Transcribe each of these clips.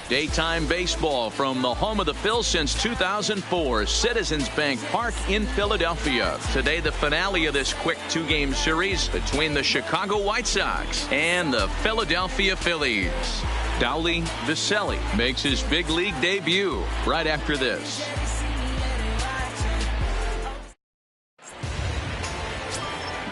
Daytime baseball from the home of the Phils since 2004, Citizens Bank Park in Philadelphia. Today, the finale of this quick two-game series between the Chicago White Sox and the Philadelphia Phillies. Dowley Viselli makes his big league debut right after this.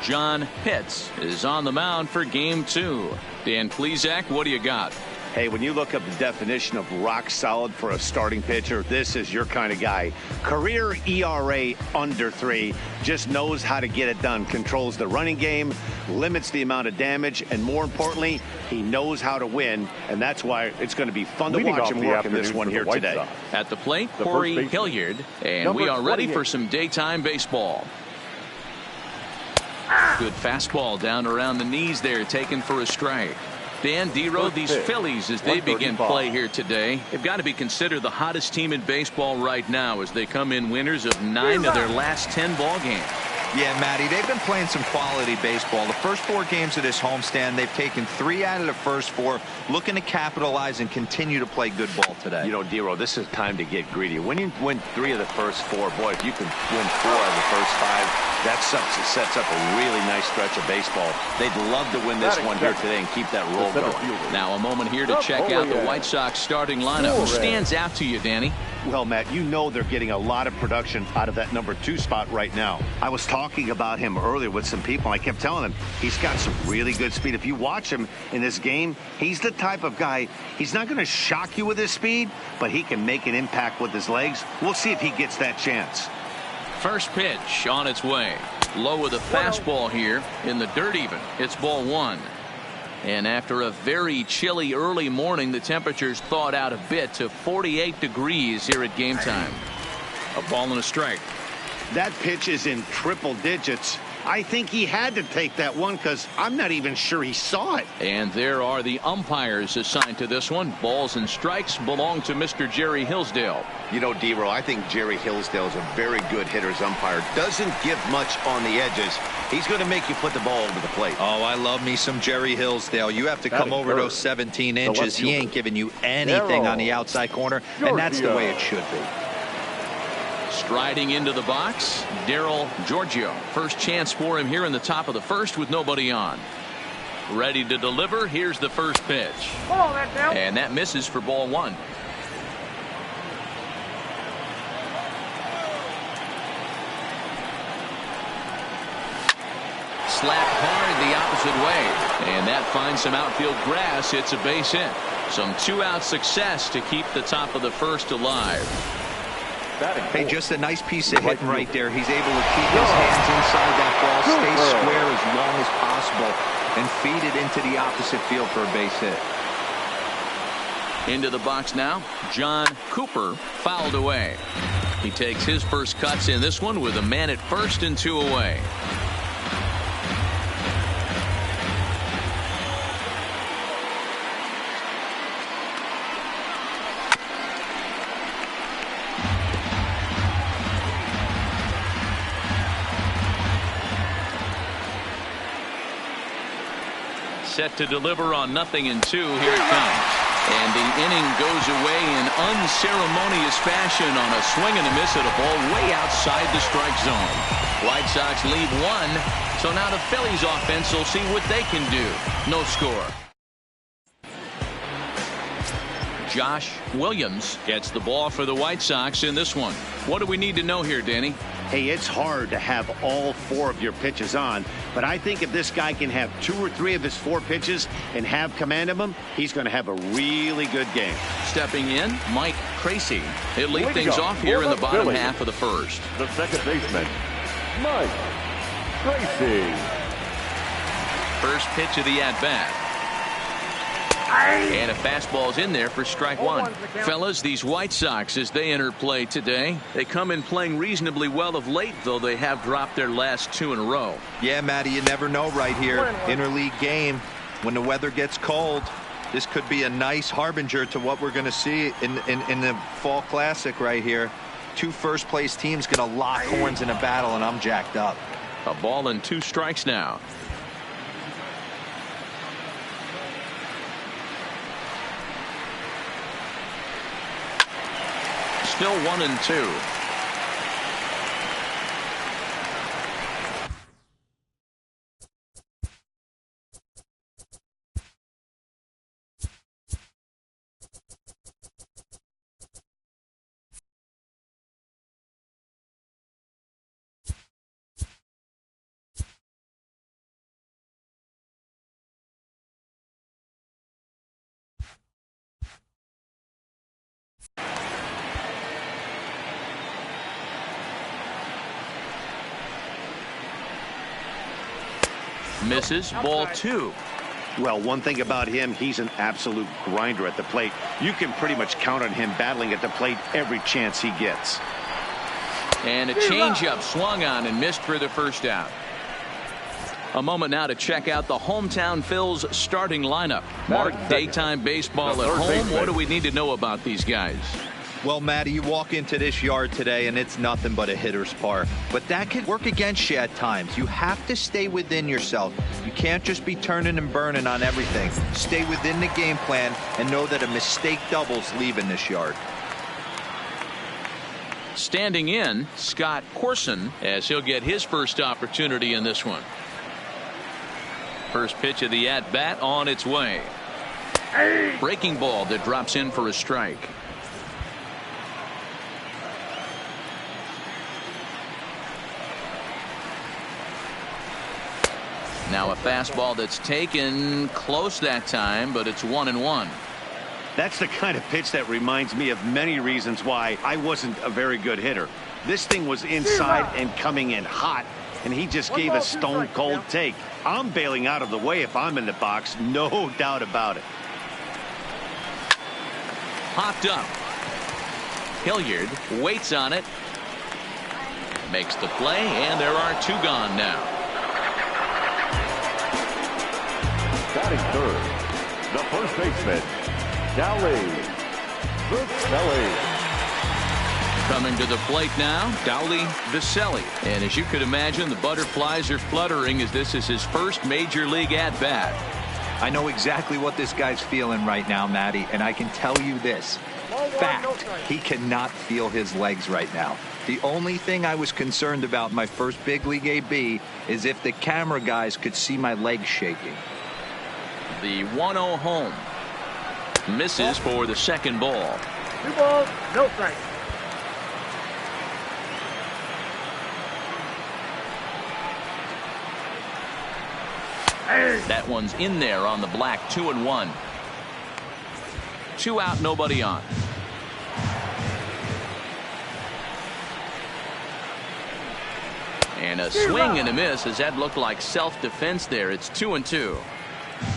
John Pitts is on the mound for game two. Dan Plesac, what do you got? Hey, when you look up the definition of rock solid for a starting pitcher, this is your kind of guy. Career ERA under 3, just knows how to get it done, controls the running game, limits the amount of damage, and more importantly, he knows how to win, and that's why it's going to be fun to watch him work in this one here today. At the plate, Corey Hilliard, and we are ready for some daytime baseball. Good fastball down around the knees there, taken for a strike. Dan Dero, these Phillies, as they begin play here today, they've got to be considered the hottest team in baseball right now as they come in winners of 9 of their last 10 ball games. Yeah, Matty, they've been playing some quality baseball. The first 4 games of this homestand, they've taken 3 out of the first 4, looking to capitalize and continue to play good ball today. You know, Dero, this is time to get greedy. When you win 3 of the first 4, boy, if you can win 4 out of the first 5, that sets up a really nice stretch of baseball. They'd love to win this one here today and keep that roll going. Now a moment here to check out the White Sox starting lineup. Who stands out to you, Danny? Well, Matt, you know they're getting a lot of production out of that number 2 spot right now. I was talking about him earlier with some people. I kept telling them he's got some really good speed. If you watch him in this game, he's the type of guy, he's not going to shock you with his speed, but he can make an impact with his legs. We'll see if he gets that chance. First pitch on its way. Low with a fastball here in the dirt even. It's ball 1. And after a very chilly early morning, the temperatures thawed out a bit to 48 degrees here at game time. A ball and a strike. That pitch is in triple digits. I think he had to take that one because I'm not even sure he saw it. And there are the umpires assigned to this one. Balls and strikes belong to Mr. Jerry Hillsdale. You know, Dero, I think Jerry Hillsdale is a very good hitter's umpire. Doesn't give much on the edges. He's going to make you put the ball over the plate. Oh, I love me some Jerry Hillsdale. You have to come over those 17 inches. He ain't giving you anything on the outside corner, and that's the way it should be. Striding into the box, Darryl Giorgio. First chance for him here in the top of the first with nobody on. Ready to deliver. Here's the first pitch. And that misses for ball 1. Slapped hard the opposite way. And that finds some outfield grass. It's a base hit. Some 2-out success to keep the top of the first alive. Hey, just a nice piece of hitting right there. He's able to keep his hands inside that ball, stay square as long as possible, and feed it into the opposite field for a base hit. Into the box now, John Cooper fouled away. He takes his first cuts in this one with a man at first and 2 away. Set to deliver on 0-2. Here it comes. And the inning goes away in unceremonious fashion on a swing and a miss at a ball way outside the strike zone. White Sox lead 1. So now the Phillies offense will see what they can do. No score. Josh Williams gets the ball for the White Sox in this one. What do we need to know here, Danny? Hey, it's hard to have all 4 of your pitches on, but I think if this guy can have 2 or 3 of his 4 pitches and have command of them, he's going to have a really good game. Stepping in, Mike Tracy. He'll lead things off here in the bottom half of the first. The second baseman, Mike Tracy. First pitch of the at-bat. And a fastball's in there for strike 1. Fellas, these White Sox, as they enter play today, they come in playing reasonably well of late, though they have dropped their last 2 in a row. Yeah, Matty, you never know right here. Interleague game, when the weather gets cold, this could be a nice harbinger to what we're going to see in the Fall Classic right here. 2 first-place teams going to lock horns in a battle, and I'm jacked up. A ball and 2 strikes now. Still 1-2. Misses. Ball 2. Well, one thing about him, he's an absolute grinder at the plate. You can pretty much count on him battling at the plate every chance he gets. And a changeup swung on and missed for the first out. A moment now to check out the hometown Phils starting lineup. Mark, daytime baseball at home. What do we need to know about these guys? Well, Matty, you walk into this yard today and it's nothing but a hitter's park. But that could work against you at times. You have to stay within yourself. You can't just be turning and burning on everything. Stay within the game plan and know that a mistake doubles leaving this yard. Standing in, Scott Corson, as he'll get his first opportunity in this one. First pitch of the at-bat on its way. Breaking ball that drops in for a strike. Now a fastball that's taken close that time, but it's 1-1. That's the kind of pitch that reminds me of many reasons why I wasn't a very good hitter. This thing was inside and coming in hot, and he just gave a stone cold take. I'm bailing out of the way if I'm in the box, no doubt about it. Popped up. Hilliard waits on it. Makes the play, and there are 2 gone now. Batting third, the first baseman, Dowley, Phillies. Coming to the plate now, Dowley Vaselli. And as you could imagine, the butterflies are fluttering as this is his first major league at-bat. I know exactly what this guy's feeling right now, Matty, and I can tell you this. Fact, he cannot feel his legs right now. The only thing I was concerned about in my first big league AB is if the camera guys could see my legs shaking. The 1-0 home. Misses for the second ball. 2 balls, no strikes. That one's in there on the black. 2-1. 2 out, nobody on. And a swing and a miss as that looked like self-defense there. It's 2-2.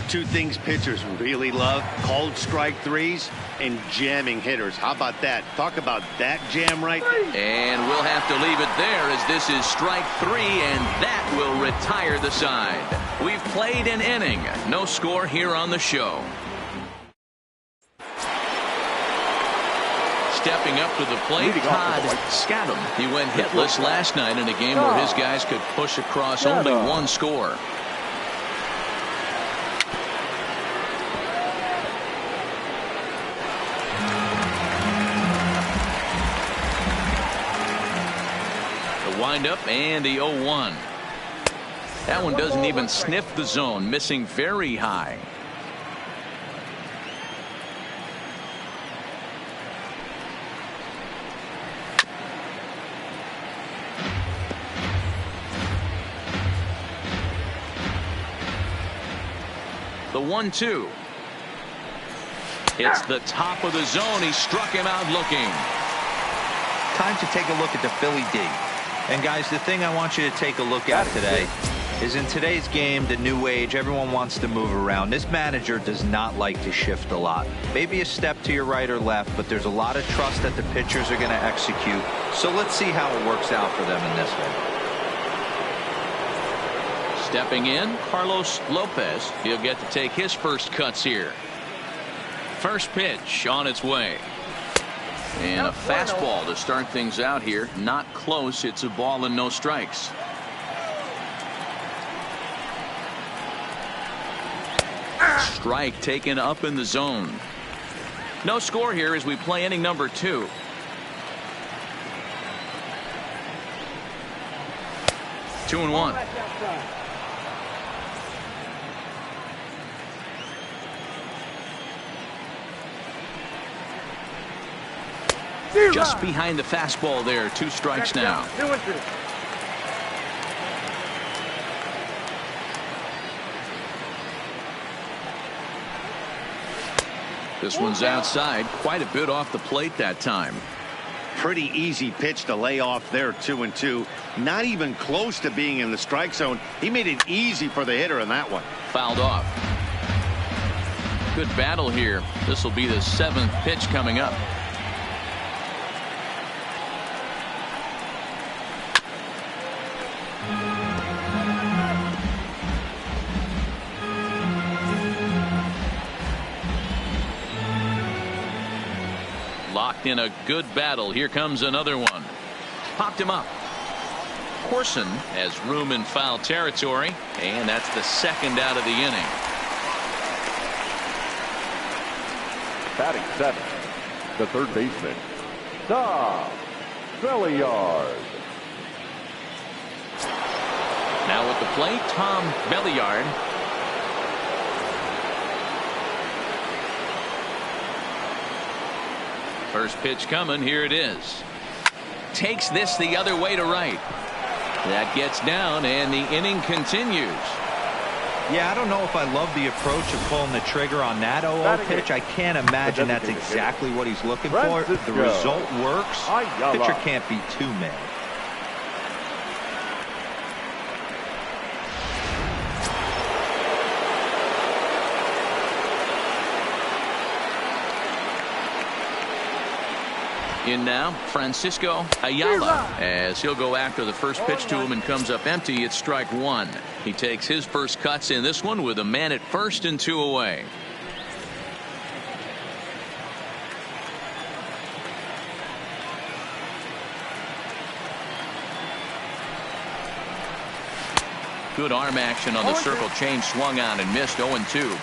2 things pitchers really love: cold strike threes and jamming hitters. How about that? Talk about that jam right there. And we'll have to leave it there as this is strike 3, and that will retire the side. We've played an inning. No score here on the show. Stepping up to the plate, Todd Scadam. He went hitless last night in a game where his guys could push across only 1 score. Wind up and the 0-1. That one doesn't even sniff the zone, missing very high. The 1-2. It's the top of the zone. He struck him out looking. Time to take a look at the Philly D. And guys, the thing I want you to take a look at today is in today's game, the new age, everyone wants to move around. This manager does not like to shift a lot. Maybe a step to your right or left, but there's a lot of trust that the pitchers are going to execute. So let's see how it works out for them in this one. Stepping in, Carlos Lopez. He'll get to take his first cuts here. First pitch on its way. And a fastball to start things out here. Not close. It's a ball and no strikes. Strike taken up in the zone. No score here as we play inning number 2. Two and one. Just behind the fastball there. 2 strikes now. 2-2. This one's outside, quite a bit off the plate that time. Pretty easy pitch to lay off there. 2-2. Not even close to being in the strike zone. He made it easy for the hitter in that one. Fouled off. Good battle here. This will be the 7th pitch coming up. Locked in a good battle. Here comes another one. Popped him up. Corson has room in foul territory, and that's the 2nd out of the inning. Batting 7th, the third baseman, Tom Belliard. Now at the plate, Tom Belliard. First pitch coming. Here it is. Takes this the other way to right. That gets down, and the inning continues. Yeah, I don't know if I love the approach of pulling the trigger on that 0-0 pitch. I can't imagine that's exactly what he's looking for. The result works. Pitcher can't be too mad. In now, Francisco Ayala, as he'll go after the first pitch to him and comes up empty. It's strike 1. He takes his first cuts in this one with a man at first and 2 away. Good arm action on the circle change, swung on and missed. 0-2.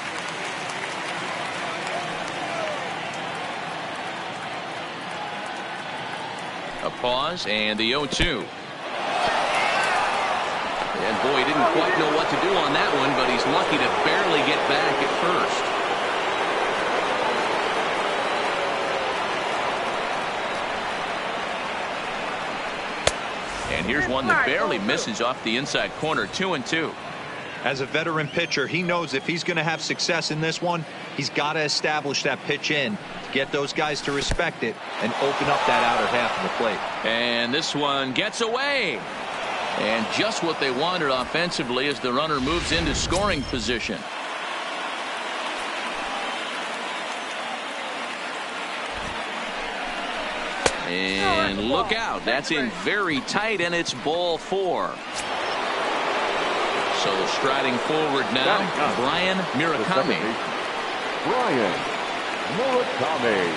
A pause and the 0-2. And boy, he didn't quite know what to do on that one, but he's lucky to barely get back at first. And here's one that barely misses off the inside corner. 2-2. As a veteran pitcher, he knows if he's going to have success in this one, he's got to establish that pitch in to get those guys to respect it and open up that outer half of the plate. And this one gets away. And just what they wanted offensively as the runner moves into scoring position. And look out. That's in very tight, and it's ball 4. So striding forward now, Brian Murakami. Brian Murakami.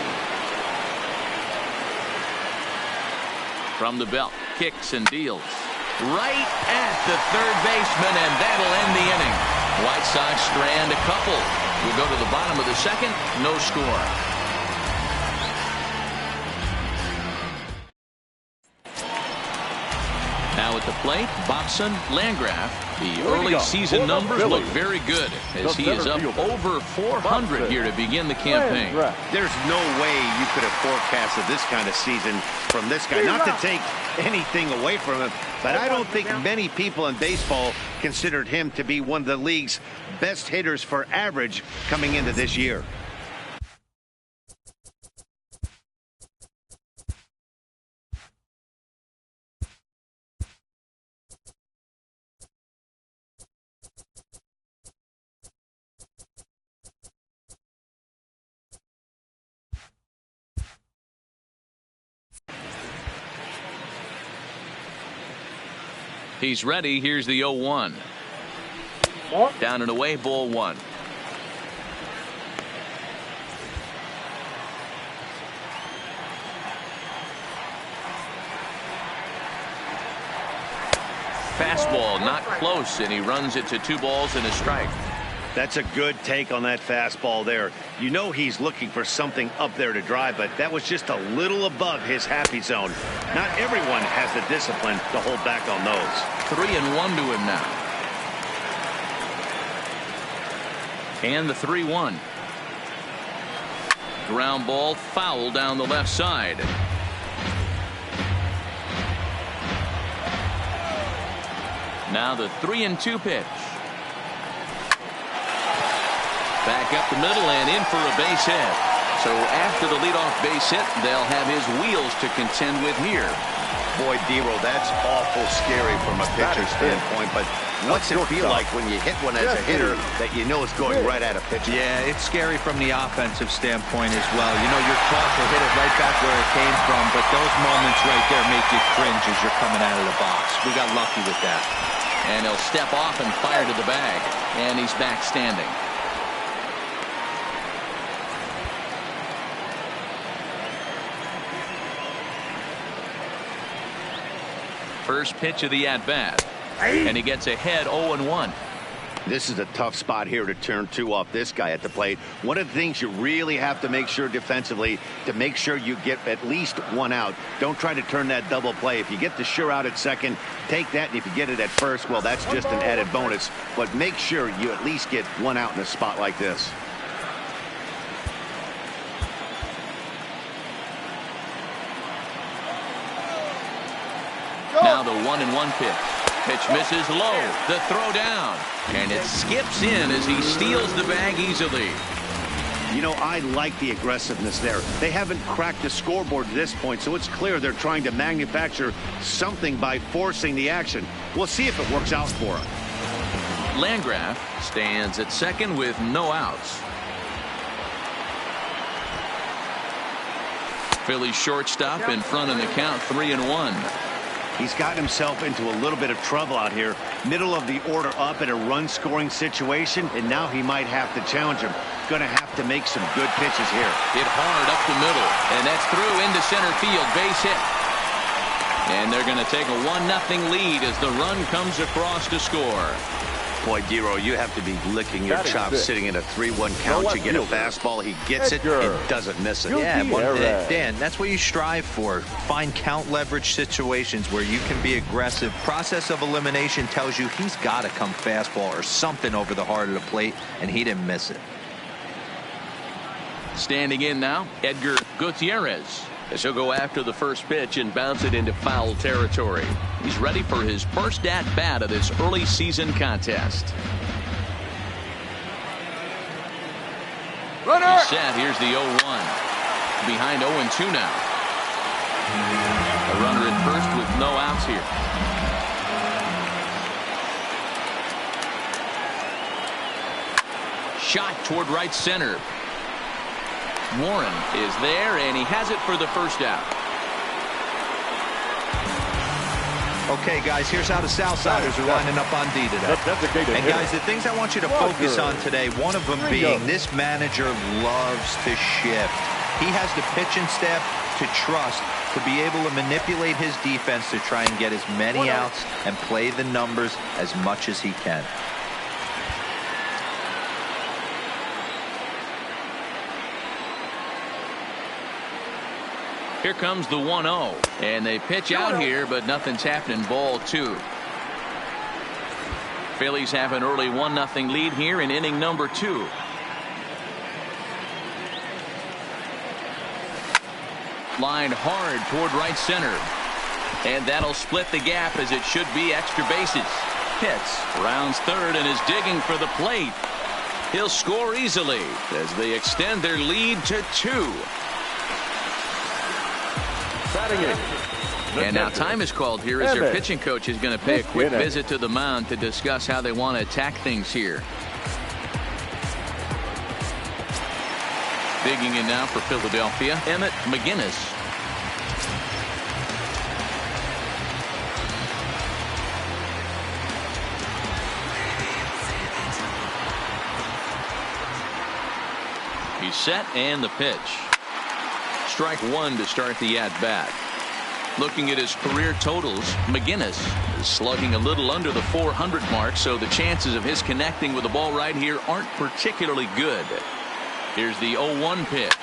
From the belt, kicks and deals. Right at the third baseman, and that'll end the inning. White Sox strand a couple. We'll go to the bottom of the 2nd. No score. Now at the plate, Bobson Landgraf. The early season numbers look very good as he is up over 400 here to begin the campaign. There's no way you could have forecasted this kind of season from this guy. Not to take anything away from him, but I don't think many people in baseball considered him to be one of the league's best hitters for average coming into this year. He's ready. Here's the 0-1. Down and away, ball 1. Fastball not close, and he runs it to 2 balls and a strike. That's a good take on that fastball there. You know he's looking for something up there to drive, but that was just a little above his happy zone. Not everyone has the discipline to hold back on those. 3-1 to him now. And the 3-1. Ground ball foul down the left side. Now the 3-2 pitch. Back up the middle and in for a base hit. So after the leadoff base hit, they'll have his wheels to contend with here. Boy, Dero, that's awful scary from a pitcher's standpoint, but what's it feel like when you hit one as a hitter that you know is going right at a pitcher? Yeah, it's scary from the offensive standpoint as well. You know, you're taught to hit it right back where it came from, but those moments right there make you cringe as you're coming out of the box. We got lucky with that. And he'll step off and fire to the bag. And he's back standing. First pitch of the at-bat. And he gets ahead 0-1. This is a tough spot here to turn two off this guy at the plate. One of the things you really have to make sure defensively to make sure you get at least one out. Don't try to turn that double play. If you get the sure out at second, take that, and if you get it at first, well, that's just an added bonus. But make sure you at least get one out in a spot like this. Now the 1-1 pitch. Pitch misses low. The throw down. And it skips in as he steals the bag easily. You know, I like the aggressiveness there. They haven't cracked the scoreboard at this point, so it's clear they're trying to manufacture something by forcing the action. We'll see if it works out for them. Landgraf stands at second with no outs. Phillies shortstop in front in the count, 3-1. He's gotten himself into a little bit of trouble out here. Middle of the order up in a run-scoring situation, and now he might have to challenge him. Going to have to make some good pitches here. Hit hard up the middle, and that's through into center field. Base hit. And they're going to take a 1-0 lead as the run comes across to score. Boy, Dero, you have to be licking your chops sitting in a 3-1 count. You get a fastball, he gets it, and doesn't miss it. Yeah, Dan, that's what you strive for. Find count leverage situations where you can be aggressive. Process of elimination tells you he's got to come fastball or something over the heart of the plate, and he didn't miss it. Standing in now, Edgar Gutierrez, as he'll go after the first pitch and bounce it into foul territory. He's ready for his first at-bat of this early season contest. Runner! He's set. Here's the 0-1. Behind 0-2 now. A runner at first with no outs here. Shot toward right center. Warren is there, and he has it for the first out. Okay, guys, here's how the Southsiders are lining up on D today. And, guys, the things I want you to focus on today, one of them being this manager loves to shift. He has the pitching staff to trust to be able to manipulate his defense to try and get as many outs and play the numbers as much as he can. Here comes the 1-0, and they pitch out here, but nothing's happening. Ball 2. Phillies have an early 1-0 lead here in inning number 2. Lined hard toward right center, and that'll split the gap as it should be extra bases. Pitts rounds third and is digging for the plate. He'll score easily as they extend their lead to 2. And now time is called here as their pitching coach is going to pay a quick visit to the mound to discuss how they want to attack things here. Digging in now for Philadelphia, Emmett McGinnis. He's set and the pitch. Strike one to start the at-bat. Looking at his career totals, McGinnis is slugging a little under the 400 mark, so the chances of his connecting with the ball right here aren't particularly good. Here's the 0-1 pitch,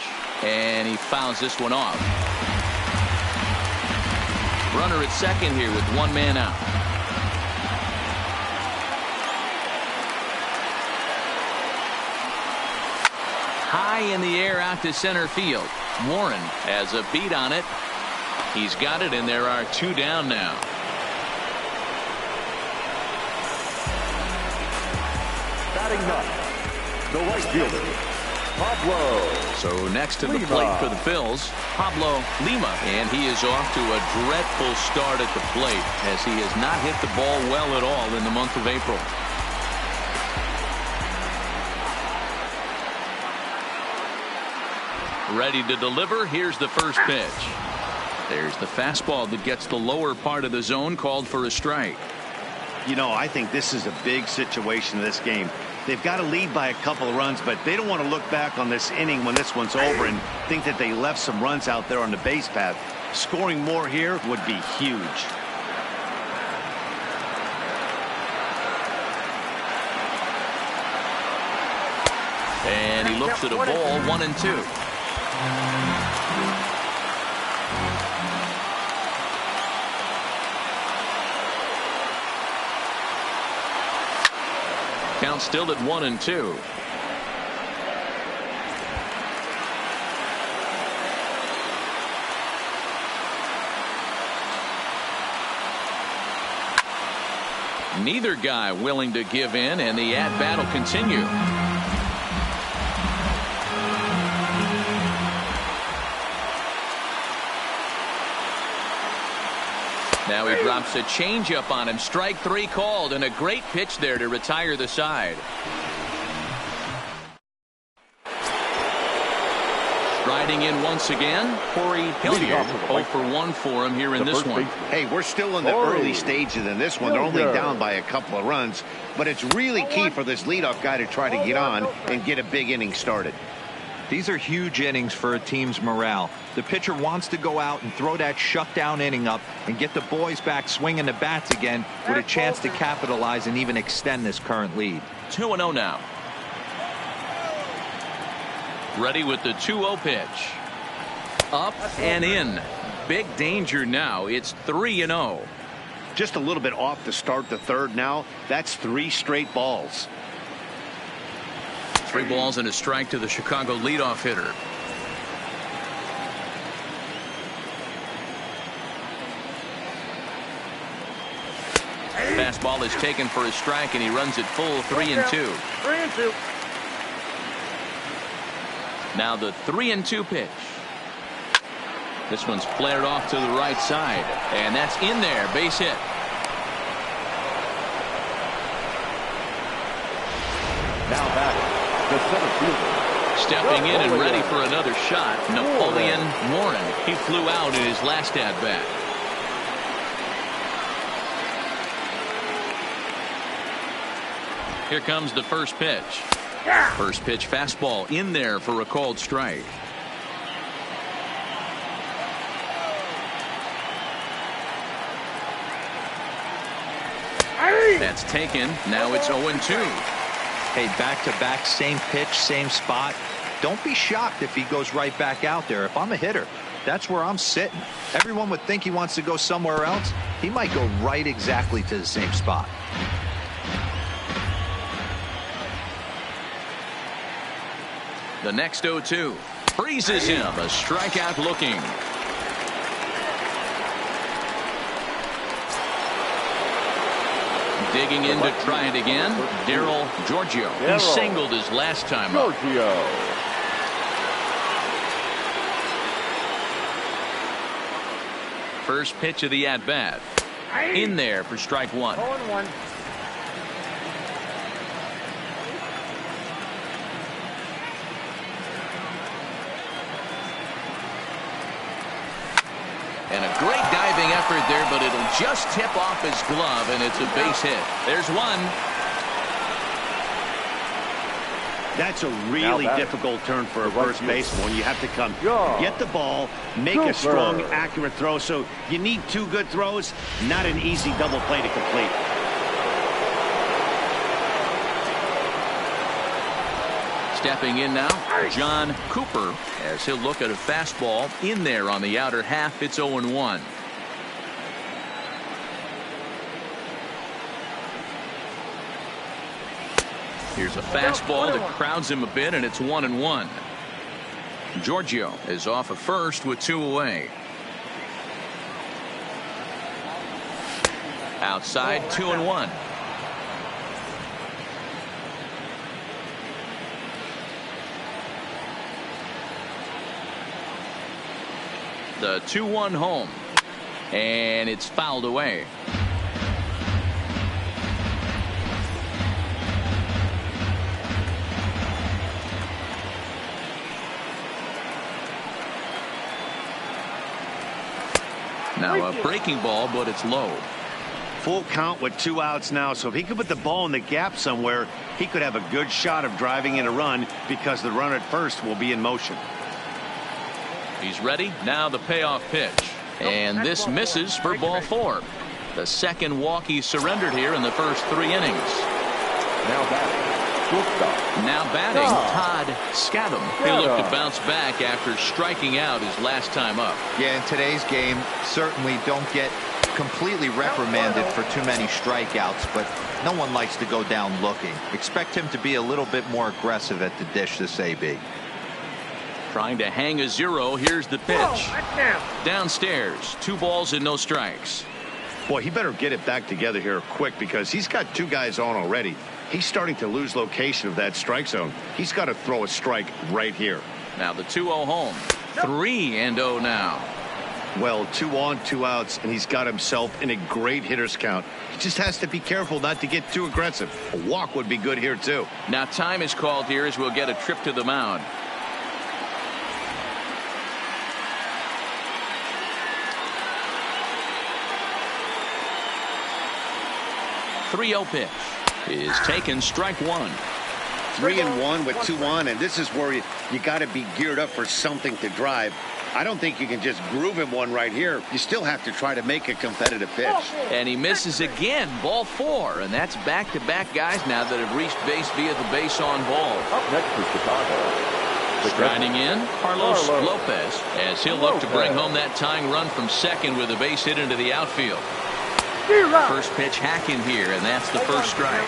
and he fouls this one off. Runner at second here with one man out. High in the air out to center field. Warren has a beat on it. He's got it, and there are two down now. Batting ninth, the right fielder, Pablo. So next to the Lima. plate for the Phils, Pablo Lima, and he is off to a dreadful start at the plate as he has not hit the ball well at all in the month of April. Ready to deliver. Here's the first pitch. There's the fastball that gets the lower part of the zone, called for a strike. You know, I think this is a big situation in this game. They've got to lead by a couple of runs, but they don't want to look back on this inning when this one's over and think that they left some runs out there on the base path. Scoring more here would be huge. And he looks at a ball, 1-2. Count still at 1-2. Neither guy willing to give in, and the at-bat will continue. Now he drops a changeup on him. Strike three called, and a great pitch there to retire the side. Striding in once again, Corey Hilliard. 0 for 1 for him here in this one. Hey, we're still in the early stages in this one. They're only down by a couple of runs, but it's really key for this leadoff guy to try to get on and get a big inning started. These are huge innings for a team's morale. The pitcher wants to go out and throw that shutdown inning up and get the boys back swinging the bats again with a chance to capitalize and even extend this current lead. 2-0 now. Ready with the 2-0 pitch. Up and in. Big danger now. It's 3-0. Just a little bit off to start the third now. That's 3 straight balls. 3 balls and a strike to the Chicago leadoff hitter. Fastball is taken for a strike, and he runs it full 3-2. 3-2. Now the 3-2 pitch. This one's flared off to the right side, and that's in there. Base hit. Now back, the center fielder. Stepping in and ready for another shot, Napoleon Warren. He flew out in his last at-bat. Here comes the first pitch. First pitch fastball in there for a called strike. That's taken. Now it's 0-2. Hey, back-to-back, same pitch, same spot. Don't be shocked if he goes right back out there. If I'm a hitter, that's where I'm sitting. Everyone would think he wants to go somewhere else. He might go right exactly to the same spot. The next 0-2 freezes him. A strikeout looking. Digging in to try it again. Daryl Giorgio. He singled his last time up. First pitch of the at-bat. In there for strike 1. 0-1. And a great diving effort there, but it'll just tip off his glove, and it's a base hit. There's one. That's a really difficult turn for a first baseman. You have to come get the ball, make a strong, accurate throw. So you need 2 good throws, not an easy double play to complete. Stepping in now, John Cooper, as he'll look at a fastball in there on the outer half. It's 0-1. Here's a fastball that crowds him a bit, and it's 1-1. Giorgio is off at first with 2 away. Outside, 2-1. The 2-1 home, and it's fouled away. Now a breaking ball, but it's low. Full count with 2 outs now, so if he could put the ball in the gap somewhere, he could have a good shot of driving in a run because the runner at first will be in motion. He's ready. Now the payoff pitch. And this misses for ball 4. The second walk he surrendered here in the first 3 innings. Now batting, Todd Scadam. He'll look to bounce back after striking out his last time up. Yeah, in today's game, certainly don't get completely reprimanded for too many strikeouts, but no one likes to go down looking. Expect him to be a little bit more aggressive at the dish this AB. Trying to hang a 0. Here's the pitch. Downstairs, 2 balls and no strikes. Boy, he better get it back together here quick because he's got 2 guys on already. He's starting to lose location of that strike zone. He's got to throw a strike right here. Now the 2-0 home. 3-0 now. Well, 2 on, 2 outs, and he's got himself in a great hitter's count. He just has to be careful not to get too aggressive. A walk would be good here, too. Now time is called here as we'll get a trip to the mound. .3-0 pitch is taken, strike 1. 3-1 with 2 on, and this is where you got to be geared up for something to drive. I don't think you can just groove him one right here. You still have to try to make a competitive pitch. And he misses again, ball 4, and that's back-to-back guys now that have reached base via the base on ball. Up next is Chicago. Striding in, Carlos Lopez, as he'll look to bring home that tying run from second with a base hit into the outfield. First pitch hacking here, and that's the first strike.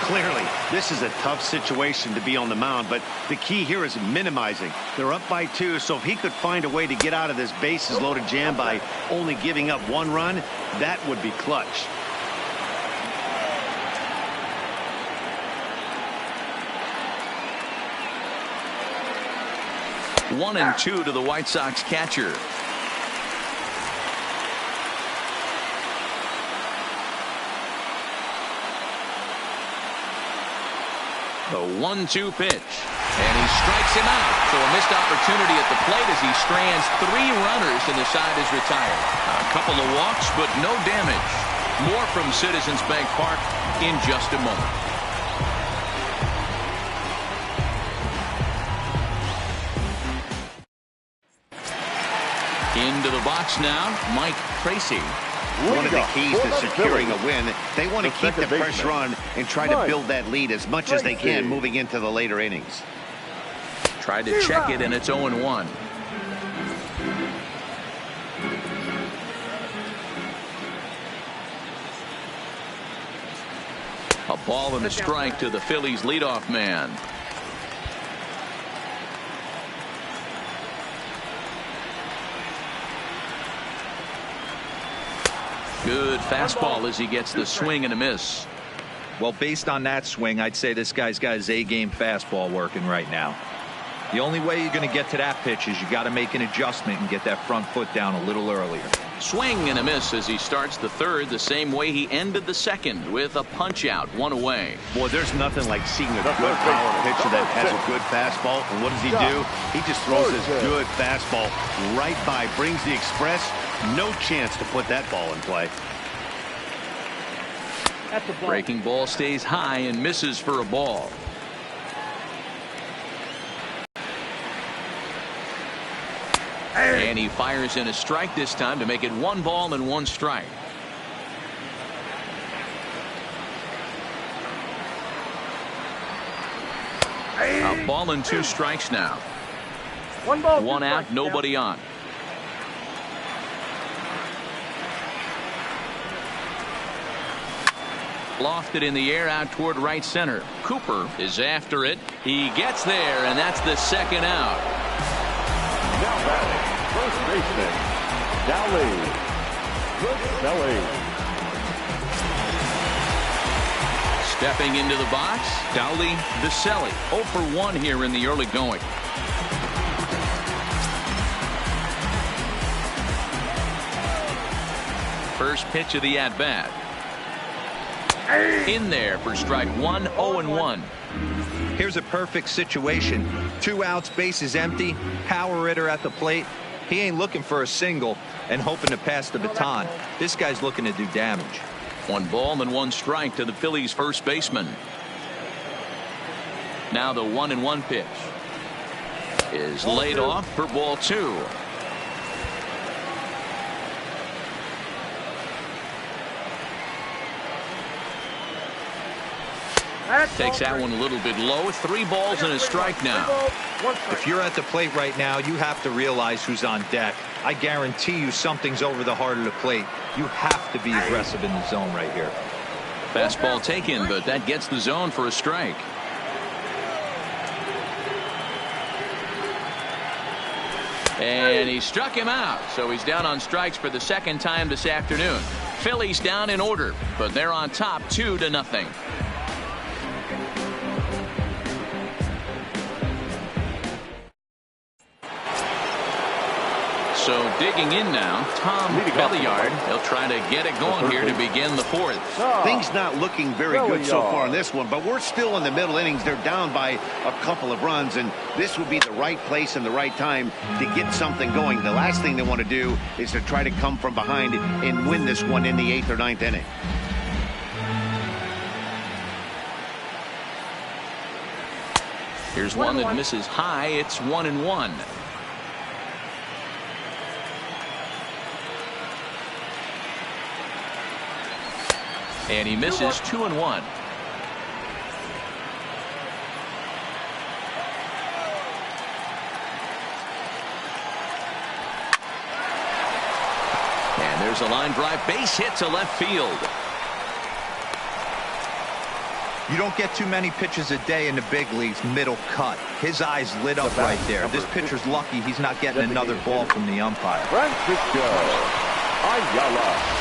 Clearly, this is a tough situation to be on the mound, but the key here is minimizing. They're up by 2, so if he could find a way to get out of this bases loaded jam by only giving up 1 run, that would be clutch. One and 2 to the White Sox catcher. The 1-2 pitch, and he strikes him out. So a missed opportunity at the plate as he strands 3 runners and the side is retired. A couple of walks, but no damage. More from Citizens Bank Park in just a moment. Into the box now, Mike Tracy. One of the keys to securing a win, they want to keep the pressure on and try to build that lead as much as they can moving into the later innings. Tried to check it, and it's 0-1. A ball and a strike to the Phillies leadoff man. Good fastball as he gets the swing and a miss. Well, based on that swing, I'd say this guy's got his A-game fastball working right now. The only way you're going to get to that pitch is you got to make an adjustment and get that front foot down a little earlier. Swing and a miss as he starts the third the same way he ended the second, with a punch out, 1 away. Boy, there's nothing like seeing a good power pitcher that has a good fastball. And what does he do? He just throws his good fastball right by, brings the express. No chance to put that ball in play. Breaking ball stays high and misses for a ball. And he fires in a strike this time to make it 1 ball and 1 strike. A ball and 2 strikes now. 1 ball, 1 out, nobody on. Lofted in the air out toward right center. Cooper is after it. He gets there, and that's the 2nd out. Now batting, first baseman, Dowley. Stepping into the box, Dowley Vaselli. 0 for 1 here in the early going. First pitch of the at-bat. In there for strike 1, 0-1. Here's a perfect situation. 2 outs, bases empty, power hitter at the plate. He ain't looking for a single and hoping to pass the baton. This guy's looking to do damage. 1 ball and 1 strike to the Phillies first baseman. Now the 1-1 pitch is laid off for ball 2. Takes that one a little bit low. 3 balls and a strike now. If you're at the plate right now, you have to realize who's on deck. I guarantee you something's over the heart of the plate. You have to be aggressive in the zone right here. Fastball taken, but that gets the zone for a strike. And he struck him out, so he's down on strikes for the 2nd time this afternoon. Phillies down in order, but they're on top 2-0. So digging in now, Tom Belliard. He'll try to get it going here to begin the 4th. Things not looking very good so far in this one, but we're still in the middle innings. They're down by a couple of runs, and this would be the right place and the right time to get something going. The last thing they want to do is to try to come from behind and win this one in the 8th or 9th inning. Here's one that misses high. It's 1-1. And he misses 2-1. And there's a line drive base hit to left field. You don't get too many pitches a day in the big leagues middle cut. His eyes lit up right there. This pitcher's lucky he's not getting another ball from the umpire. Francisco Ayala.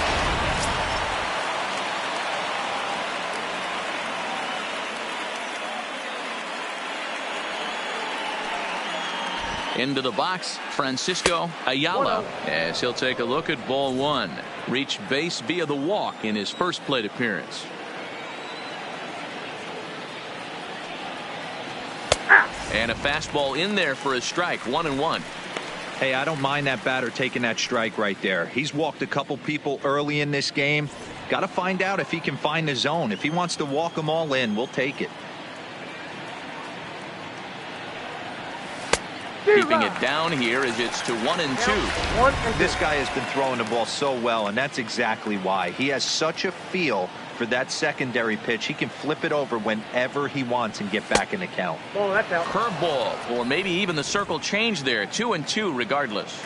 Into the box, Francisco Ayala, as he'll take a look at ball 1. Reached base via the walk in his first plate appearance. And a fastball in there for a strike, 1-1. Hey, I don't mind that batter taking that strike right there. He's walked a couple people early in this game. Got to find out if he can find the zone. If he wants to walk them all in, we'll take it. Keeping it down here as it's to 1-2. This guy has been throwing the ball so well, and that's exactly why. He has such a feel for that secondary pitch. He can flip it over whenever he wants and get back in the count. Oh, that's out. Curveball, or maybe even the circle change there. 2-2 regardless.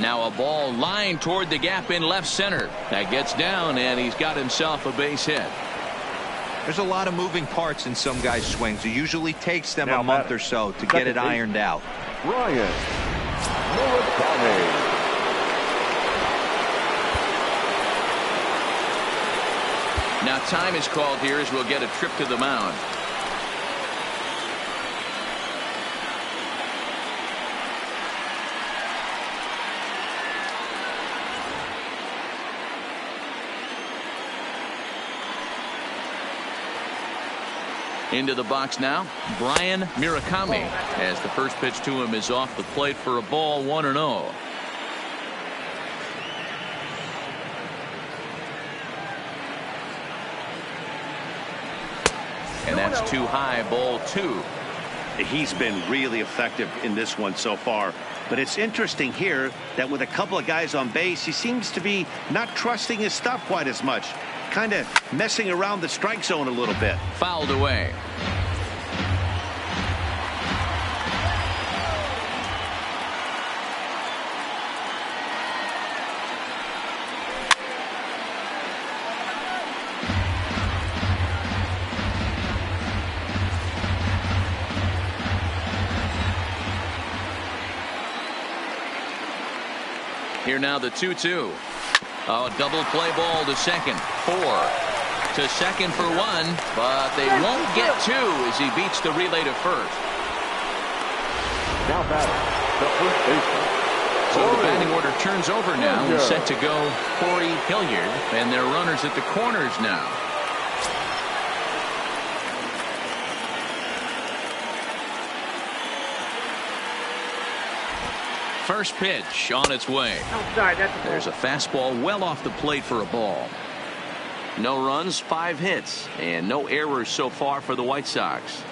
Now a ball lined toward the gap in left center. That gets down, and he's got himself a base hit. There's a lot of moving parts in some guys' swings. It usually takes them a month or so to get it ironed out. Ryan Murakami. Now time is called here as we'll get a trip to the mound. Into the box now, Brian Murakami, as the first pitch to him is off the plate for a ball, 1-0. And that's too high, ball 2. He's been really effective in this one so far. But it's interesting here that with a couple of guys on base, he seems to be not trusting his stuff quite as much. Kind of messing around the strike zone a little bit. Fouled away. Here now the 2-2. Oh, double play ball to second. 4 to second for 1, but they won't get 2 as he beats the relay to first. Now batting, the first baseman. So the batting order turns over now and set to go Corey Hilliard, and their runners at the corners now. First pitch on its way. There's a fastball well off the plate for a ball. No runs, 5 hits, and no errors so far for the White Sox.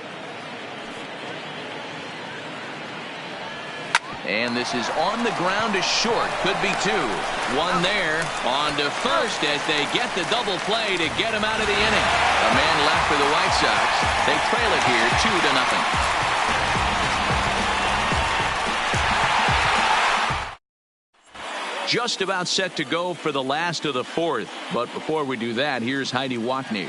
And this is on the ground to short. Could be 2. 1 there. On to first as they get the double play to get him out of the inning. A man left for the White Sox. They trail it here 2-0. Just about set to go for the last of the 4th. But before we do that, here's Heidi Wackney.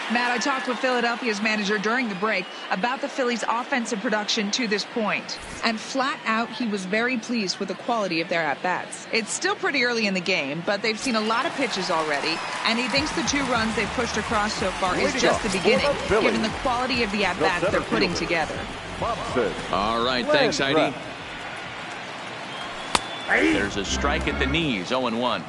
Matt, I talked with Philadelphia's manager during the break about the Phillies' offensive production to this point. And flat out, he was very pleased with the quality of their at-bats. It's still pretty early in the game, but they've seen a lot of pitches already. And he thinks the 2 runs they've pushed across so far is just the beginning, given the quality of the at-bats they're putting together. All right, thanks, Heidi. There's a strike at the knees, 0-1.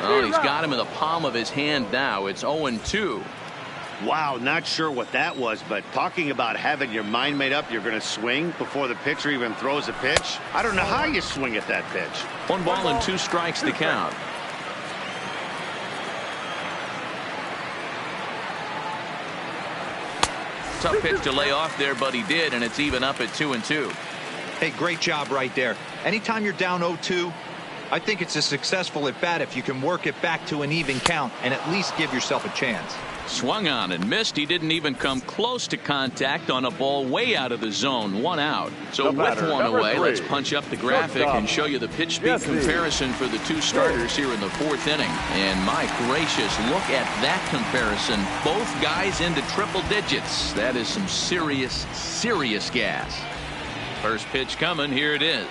Well, he's got him in the palm of his hand now. It's 0-2. Wow, not sure what that was, but talking about having your mind made up, you're going to swing before the pitcher even throws a pitch. I don't know how you swing at that pitch. 1 ball and 2 strikes to count. Tough pitch to lay off there, but he did, and it's even up at 2-2. Hey, great job right there. Anytime you're down 0-2, I think it's a successful at bat if you can work it back to an even count and at least give yourself a chance. Swung on and missed. He didn't even come close to contact on a ball way out of the zone. 1 out. So with 1 away, let's punch up the graphic and show you the pitch speed comparison for the 2 starters here in the 4th inning. And my gracious, look at that comparison. Both guys into triple digits. That is some serious, serious gas. First pitch coming. Here it is.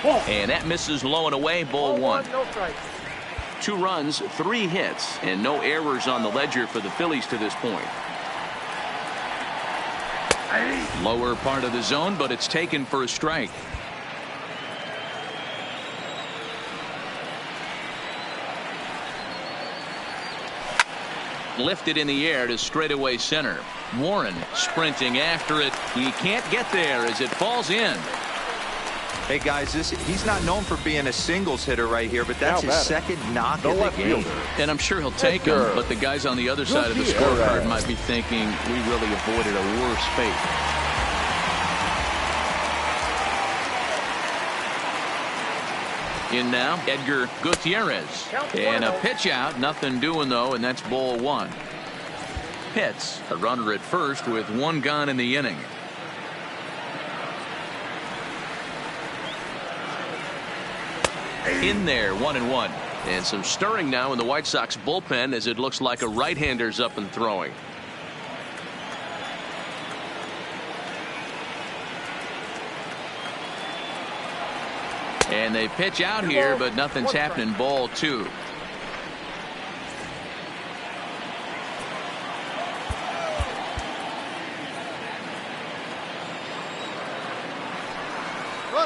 And that misses low and away. Ball 1. 2 runs, 3 hits, and no errors on the ledger for the Phillies to this point. Lower part of the zone, but it's taken for a strike. Lifted in the air to straightaway center. Warren sprinting after it. He can't get there as it falls in. Hey guys, he's not known for being a singles hitter right here, but that's his second knock of the game. And I'm sure he'll take him, but the guys on the other side of the scorecard might be thinking we really avoided a worse fate. In now, Edgar Gutierrez. And a pitch out, nothing doing though, and that's ball 1. Pitts, a runner at first with 1 gone in the inning. In there, 1-1. And some stirring now in the White Sox bullpen as it looks like a right-hander's up and throwing. And they pitch out here, but nothing's happening. Ball 2.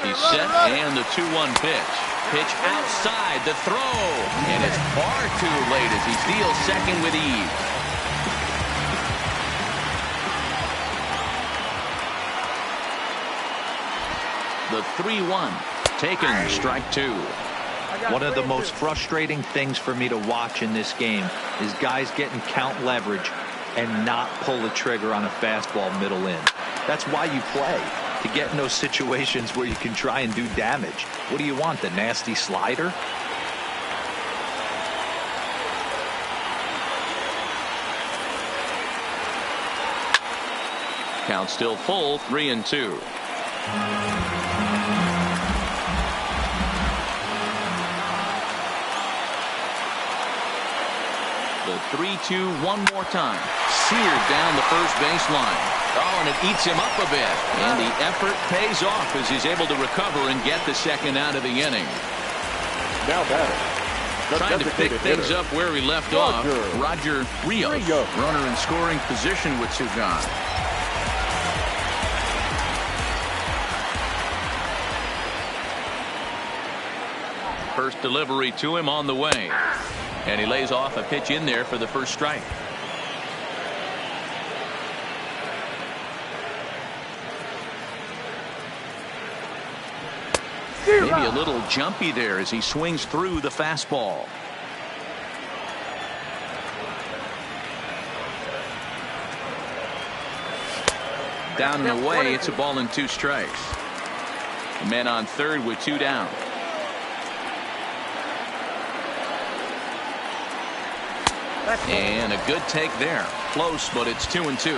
He's set, and the 2-1 pitch. Pitch outside the throw, and it's far too late as he steals second with ease. The the 3-1. Taken, strike two. One of the most frustrating things for me to watch in this game is guys getting count leverage and not pull the trigger on a fastball middle in. That's why you play, to get in those situations where you can try and do damage. What do you want, the nasty slider? Count still full, 3-2. The 3-2 one more time. Seared down the first baseline. Oh, and it eats him up a bit. And the effort pays off as he's able to recover and get the second out of the inning. Now batting. Trying to pick things up where he left off. Roger Rios. Runner in scoring position with two gone. First delivery to him on the way. And he lays off a pitch in there for the first strike. Maybe a little jumpy there as he swings through the fastball. Down and away, it's a ball and 2 strikes. The man on third with 2 down. And a good take there. Close, but it's 2-2.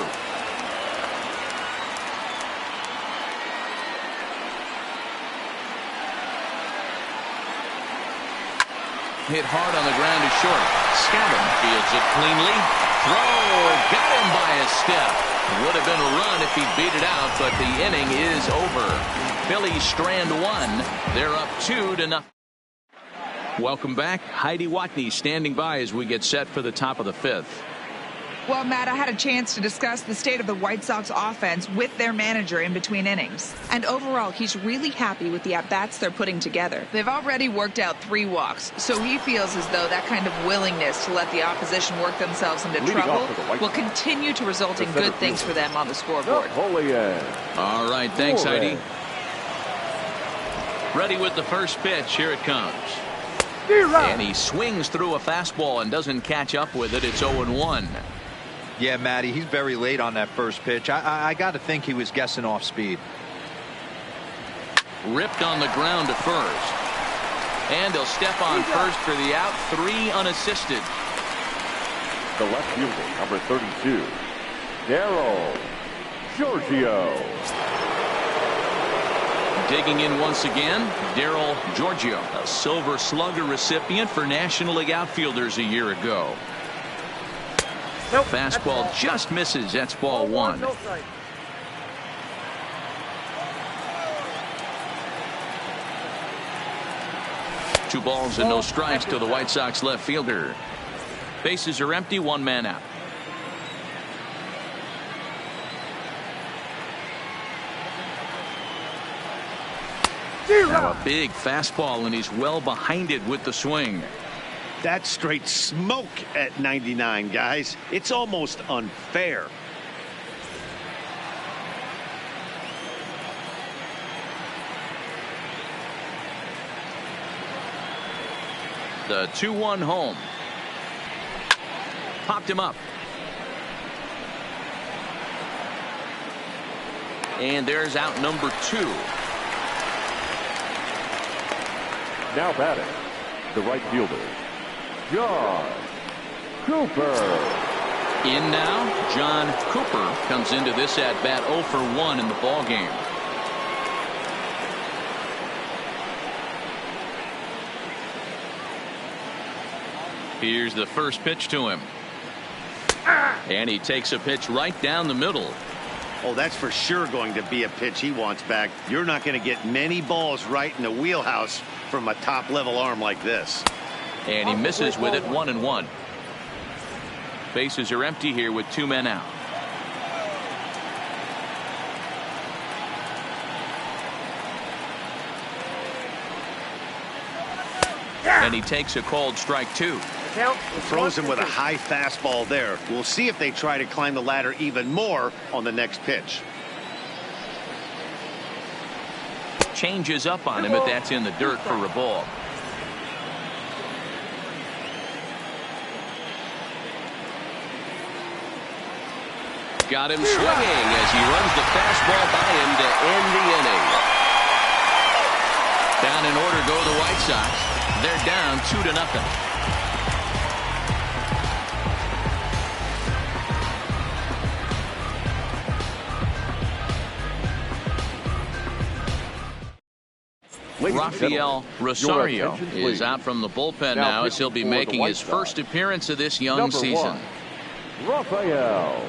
Hit hard on the ground to short. Scallon fields it cleanly. Throw, got him by a step. Would have been a run if he beat it out, but the inning is over. Phillies strand 1. They're up 2-0. Welcome back. Heidi Watney standing by as we get set for the top of the 5th. Well, Matt, I had a chance to discuss the state of the White Sox offense with their manager in between innings. And overall, he's really happy with the at-bats they're putting together. They've already worked out 3 walks, so he feels as though that kind of willingness to let the opposition work themselves into trouble will continue to result in good things for them on the scoreboard. All right, thanks, Heidi. Ready with the first pitch. Here it comes. And he swings through a fastball and doesn't catch up with it. It's 0-1. Yeah, Matty, he's very late on that first pitch. I got to think he was guessing off speed. Ripped on the ground to first. And he'll step on first for the out. 3 unassisted. The left fielder, number 32, Darryl Giorgio. Digging in once again, Darryl Giorgio, a Silver Slugger recipient for National League outfielders a year ago. Fastball just misses. That's ball 1. Two balls and no strikes to the White Sox left fielder. Bases are empty. 1 man out. Now a big fastball, and he's well behind it with the swing. That's straight smoke at 99, guys. It's almost unfair. The 2-1 home. Popped him up. And there's out number 2. Now batting, the right fielder, John Cooper. In now, John Cooper comes into this at bat 0 for 1 in the ball game. Here's the first pitch to him. And he takes a pitch right down the middle. Oh, that's for sure going to be a pitch he wants back. You're not going to get many balls right in the wheelhouse from a top-level arm like this. And he misses with it. 1-1. Bases are empty here with 2 men out. And he takes a called strike 2. Throws him with a high fastball there. We'll see if they try to climb the ladder even more on the next pitch. changes up on him, but that's in the dirt for a ball. Got him swinging as he runs the fastball by him to end the inning. Down in order go the White Sox. They're down 2-0. Rafael Rosario is out from the bullpen now as he'll be making his first appearance of this young season. Rafael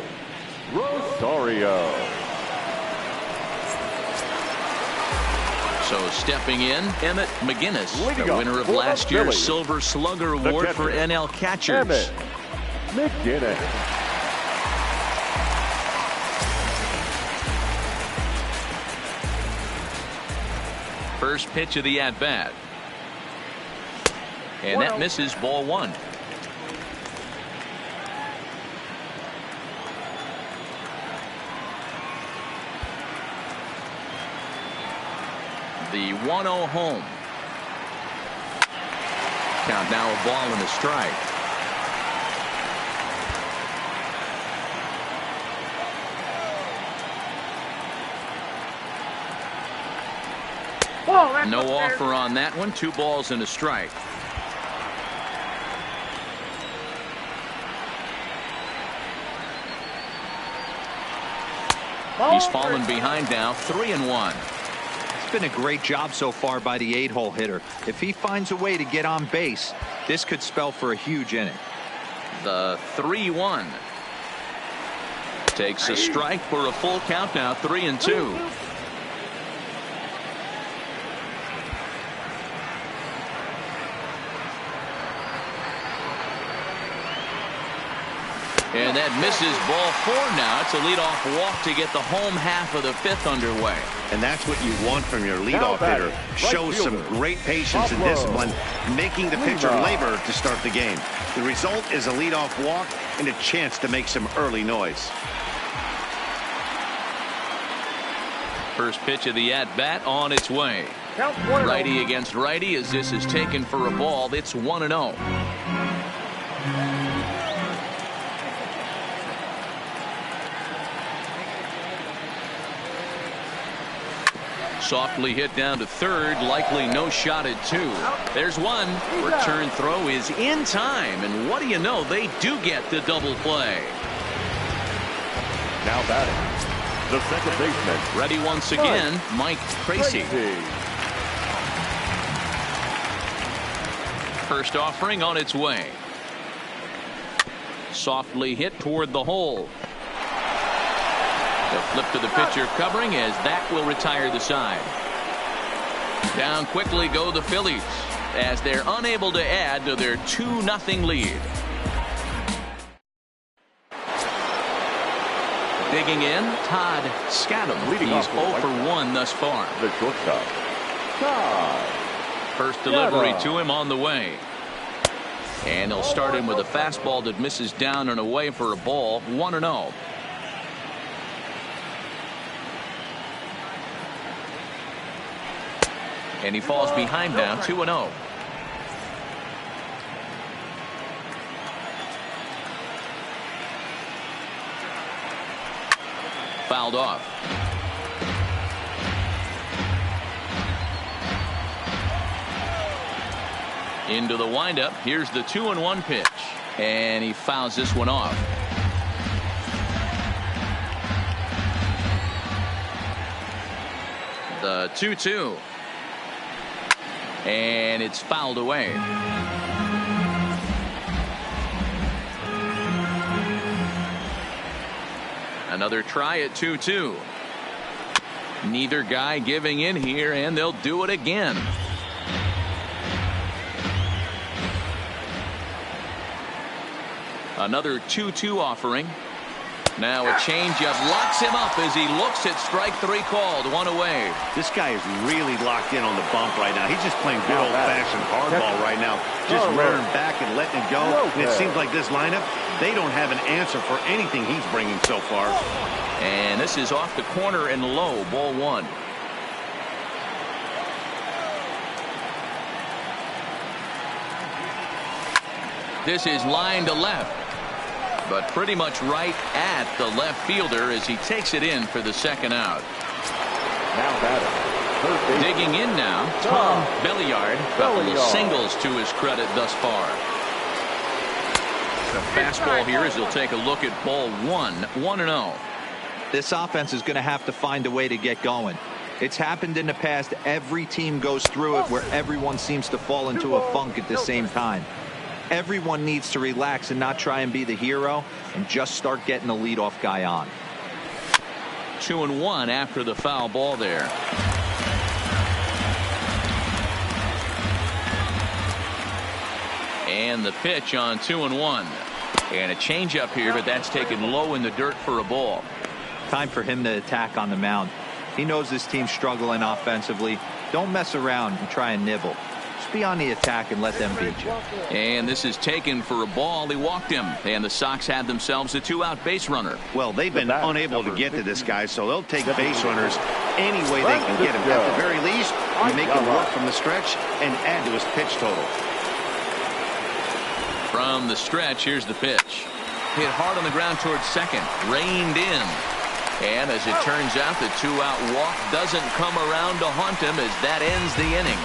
Rosario. So stepping in, Emmett McGinnis, the winner of last year's Silver Slugger Award for NL catchers. Emmett McGinnis. First pitch of the at-bat. And that misses, ball one. The 1-0 home. Count now, a ball and a strike. No offer on that one. 2 balls and a strike. He's fallen behind now, 3-1. It's been a great job so far by the 8-hole hitter. If he finds a way to get on base, this could spell for a huge inning. The 3-1 takes a strike for a full count now, 3-2. And that misses, ball 4 now. It's a leadoff walk to get the home half of the 5th underway. And that's what you want from your leadoff hitter. Shows some great patience and discipline, making the pitcher labor to start the game. The result is a leadoff walk and a chance to make some early noise. First pitch of the at-bat on its way. Righty against righty as this is taken for a ball. It's 1-0. Softly hit down to third, likely no shot at 2. There's one. Return throw is in time, and what do you know, they do get the double play. Now batting, the second baseman. Ready once again, Mike Tracy. First offering on its way. Softly hit toward the hole. The flip to the pitcher covering as that will retire the side. Down quickly go the Phillies as they're unable to add to their 2-0 lead. Digging in, Todd Scadam. He's 0 for 1 thus far. The shortstop, Todd. First delivery to him on the way. And he'll start him with a fastball that misses down and away for a ball. 1-0. And he falls behind now, 2-0. Fouled off. Into the windup. Here's the 2-1 pitch. And he fouls this one off. The 2-2. And it's fouled away. Another try at 2-2. Neither guy giving in here, and they'll do it again. Another 2-2 offering. Now a changeup locks him up as he looks at strike 3 called. 1 away. This guy is really locked in on the bump right now. He's just playing good old-fashioned hardball right now. Just rearing back and letting it go. And it seems like this lineup, they don't have an answer for anything he's bringing so far. And this is off the corner and low. Ball 1. This is line to left, but pretty much right at the left fielder as he takes it in for the second out. Now batting, Digging in now, Tom Belliard. Couple of singles to his credit thus far. The fastball here as he'll take a look at ball 1-0. This offense is going to have to find a way to get going. It's happened in the past. Every team goes through it where everyone seems to fall into a funk at the same time. Everyone needs to relax and not try and be the hero and just start getting the leadoff guy on. 2-1 after the foul ball there. And the pitch on 2-1. And a changeup here, but that's taken low in the dirt for a ball. Time for him to attack on the mound. He knows this team's struggling offensively. Don't mess around and try and nibble. Just be on the attack and let them beat you. And this is taken for a ball. He walked him, and the Sox had themselves a 2-out base runner. Well, they've been unable to get to this guy, so they'll take base runners any way they can get him. At the very least, you make him work from the stretch and add to his pitch total. From the stretch, here's the pitch. Hit hard on the ground towards second. Reined in. And as it turns out, the 2-out walk doesn't come around to haunt him as that ends the inning.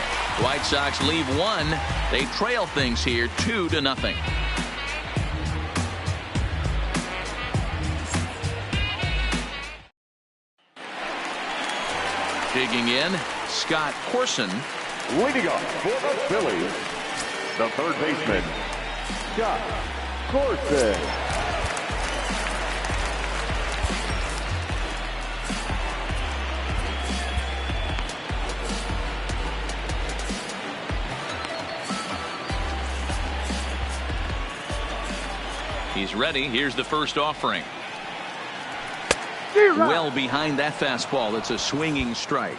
White Sox leave one. They trail things here 2-0. Digging in, Scott Corson. leading off for the Phillies, the third baseman, Scott Corson. He's ready. Here's the first offering. Well behind that fastball. It's a swinging strike.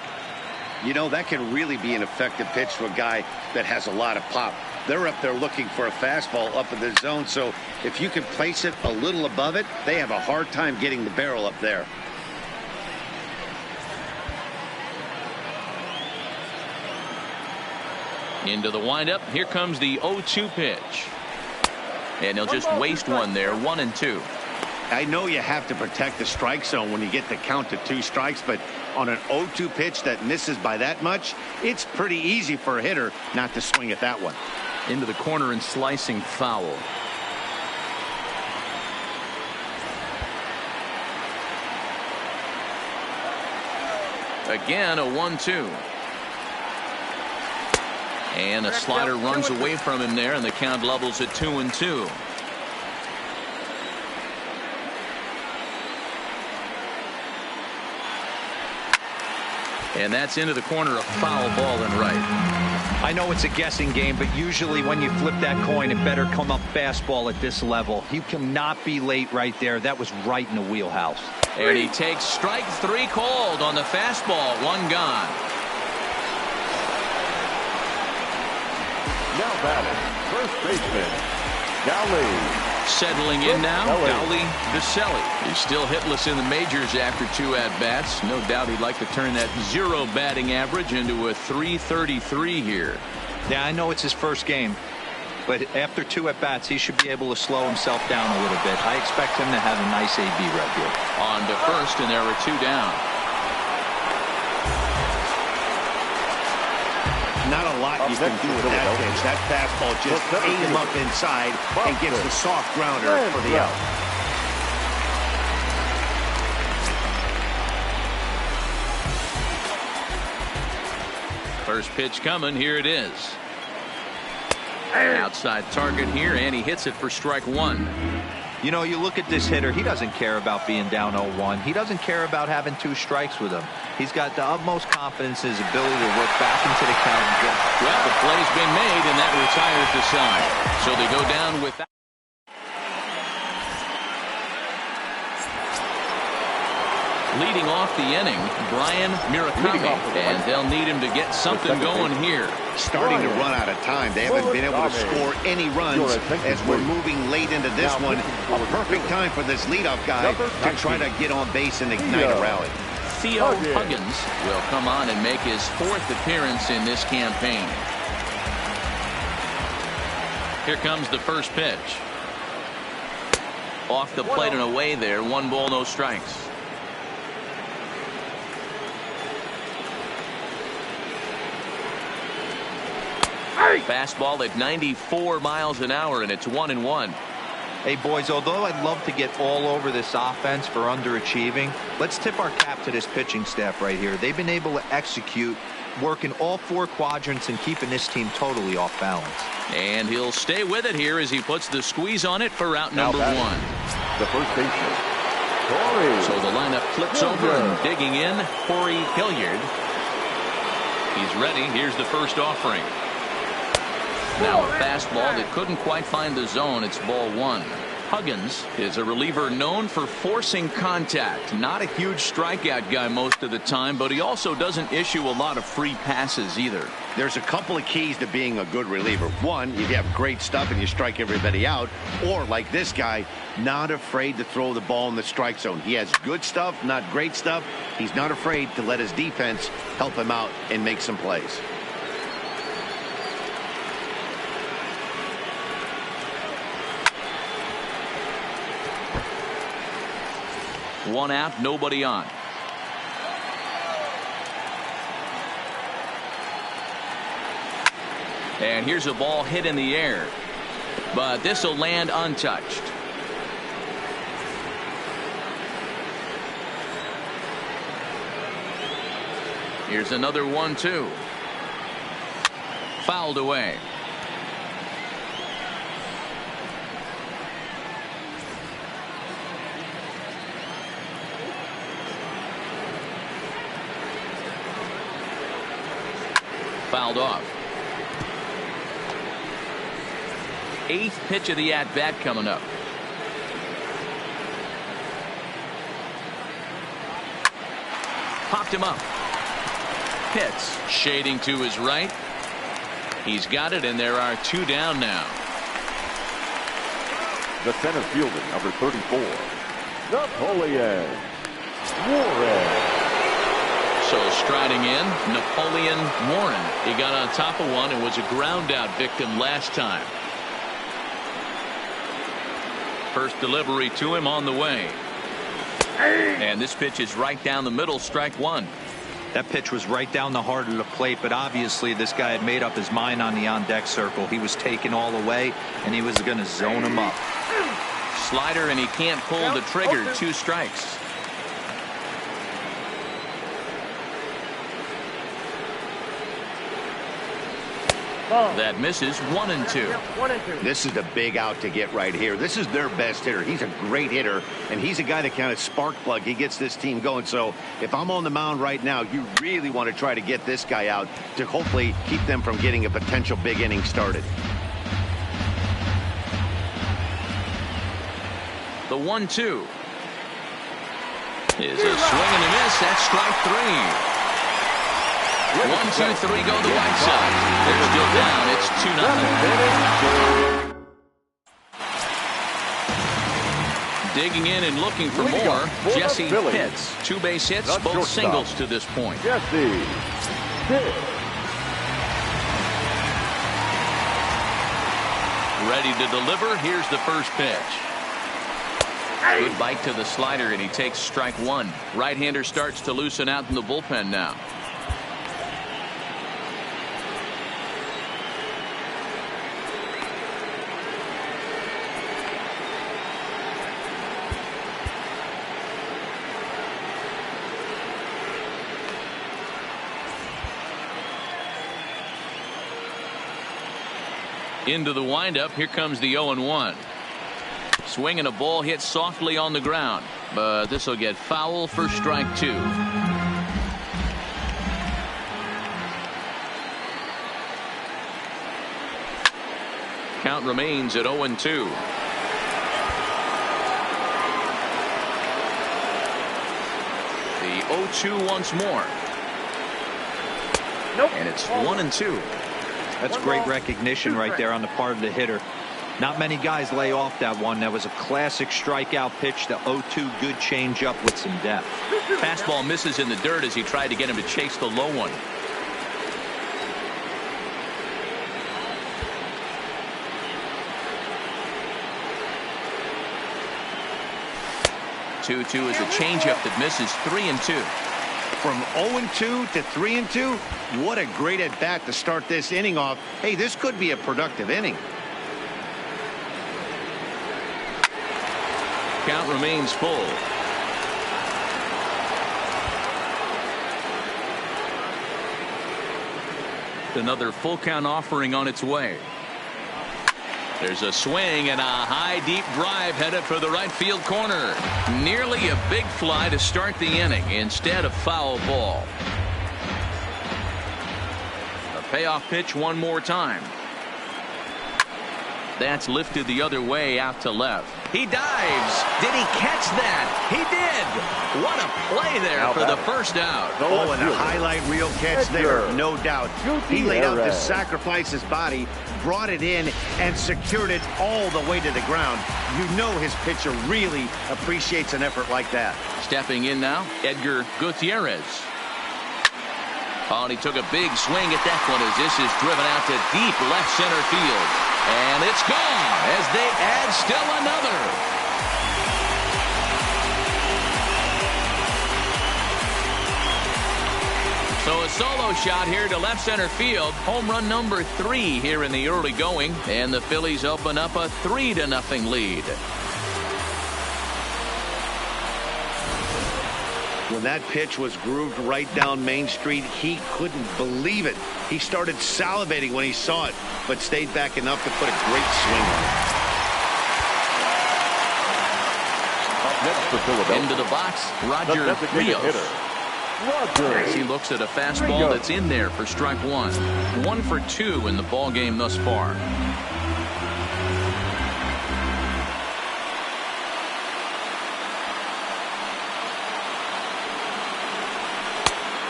You know, that can really be an effective pitch to a guy that has a lot of pop. They're up there looking for a fastball up in the zone, so if you can place it a little above it, they have a hard time getting the barrel up there. Into the windup. Here comes the 0-2 pitch. And he'll just waste one there. 1-2. I know you have to protect the strike zone when you get the count to 2 strikes, but on an 0-2 pitch that misses by that much, it's pretty easy for a hitter not to swing at that one. Into the corner and slicing foul. Again, a 1-2. And a slider runs away from him there, and the count levels at 2-2. And that's into the corner, a foul ball and right. I know it's a guessing game, but usually when you flip that coin, it better come up fastball at this level. You cannot be late right there. That was right in the wheelhouse. And he takes strike 3 called on the fastball. 1 gone. Now batting, first baseman, Gally. Settling in now, Gally Vicelli. He's still hitless in the majors after 2 at-bats. No doubt he'd like to turn that 0 batting average into a .333 here. Yeah, I know it's his first game, but after 2 at-bats, he should be able to slow himself down a little bit. I expect him to have a nice AB right here. On to first, and there are 2 down. Not a lot you can do with that pitch. That fastball just aims up inside and gets the soft grounder for the out. First pitch coming. Here it is. Outside target here, and he hits it for strike 1. You know, you look at this hitter, he doesn't care about being down 0-1. He doesn't care about having 2 strikes with him. He's got the utmost confidence in his ability to work back into the count. Well, the play's been made, and that retires the side. So they go down with that. Leading off the inning, Brian Murakami, and they'll need him to get something going here. Starting to run out of time. They haven't been able to score any runs as we're moving late into this one. A perfect time for this leadoff guy to try to get on base and ignite a rally. Theo Huggins will come on and make his 4th appearance in this campaign. Here comes the first pitch. Off the plate and away there. 1 ball, no strikes. Fastball at 94 miles an hour, and it's 1-1. Hey, boys, although I'd love to get all over this offense for underachieving, let's tip our cap to this pitching staff right here. They've been able to execute, working all 4 quadrants and keeping this team totally off balance. And he'll stay with it here as he puts the squeeze on it for out number 1. The first baseman, Corey. So the lineup flips over and digging in, Corey Hilliard. He's ready. Here's the first offering. Now a fastball that couldn't quite find the zone. It's ball 1. Huggins is a reliever known for forcing contact. Not a huge strikeout guy most of the time, but he also doesn't issue a lot of free passes either. There's a couple of keys to being a good reliever. One, you have great stuff and you strike everybody out. Or like this guy, not afraid to throw the ball in the strike zone. He has good stuff, not great stuff. He's not afraid to let his defense help him out and make some plays. One out, nobody on. And here's a ball hit in the air, but this will land untouched. Here's another 1-2. Fouled away. Fouled off. 8th pitch of the at-bat coming up. Popped him up. Pitts shading to his right. He's got it, and there are 2 down now. The center fielder, number 34, Napoleon Warren. So striding in, Napoleon Warren. He got on top of one and was a ground out victim last time. First delivery to him on the way. And this pitch is right down the middle, strike 1. That pitch was right down the heart of the plate, but obviously this guy had made up his mind on the on-deck circle. He was taken all the way, and he was going to zone him up. Slider, and he can't pull the trigger. 2 strikes. That misses. 1-2. This is the big out to get right here. This is their best hitter. He's a great hitter, and he's a guy that kind of spark plug. He gets this team going. So if I'm on the mound right now, you really want to try to get this guy out to hopefully keep them from getting a potential big inning started. The 1-2 is a swing and a miss. That's strike 3. 1, 2, 3 go the White Sox. They're still down. It's 2-0. Digging in and looking for more. Jesse Pitts. 2 base hits, both singles to this point. Jesse Pitts. Ready to deliver. Here's the first pitch. Good bite to the slider, and he takes strike 1. Right-hander starts to loosen out in the bullpen now. Into the windup. Here comes the 0-1. Swing and a ball hit softly on the ground, but this will get foul for strike 2. Count remains at 0-2. The 0-2 once more. Nope. And it's 1-2. That's great recognition right there on the part of the hitter. Not many guys lay off that one. That was a classic strikeout pitch. The 0-2 good changeup with some depth. Fastball misses in the dirt as he tried to get him to chase the low one. 2-2 is a changeup that misses 3-2. From 0-2 to 3-2, what a great at bat to start this inning off. Hey, this could be a productive inning. Count remains full. Another full count offering on its way. There's a swing and a high deep drive headed for the right field corner. Nearly a big fly to start the inning instead of foul ball. A payoff pitch one more time. That's lifted the other way out to left. He dives. Did he catch that? He did. What a play there for the first out. Oh, and a highlight reel catch there, no doubt. He laid out to sacrifice his body, brought it in, and secured it all the way to the ground. You know his pitcher really appreciates an effort like that. Stepping in now, Edgar Gutierrez. Oh, and he took a big swing at that one as this is driven out to deep left center field. And it's gone as they add still another. So a solo shot here to left center field. Home run number 3 here in the early going. And the Phillies open up a 3-0 lead. When that pitch was grooved right down Main Street, he couldn't believe it. He started salivating when he saw it, but stayed back enough to put a great swing on it. Up next for Philadelphia, into the box, Roger Rios. As he looks at a fastball that's in there for strike 1. 1 for 2 in the ball game thus far.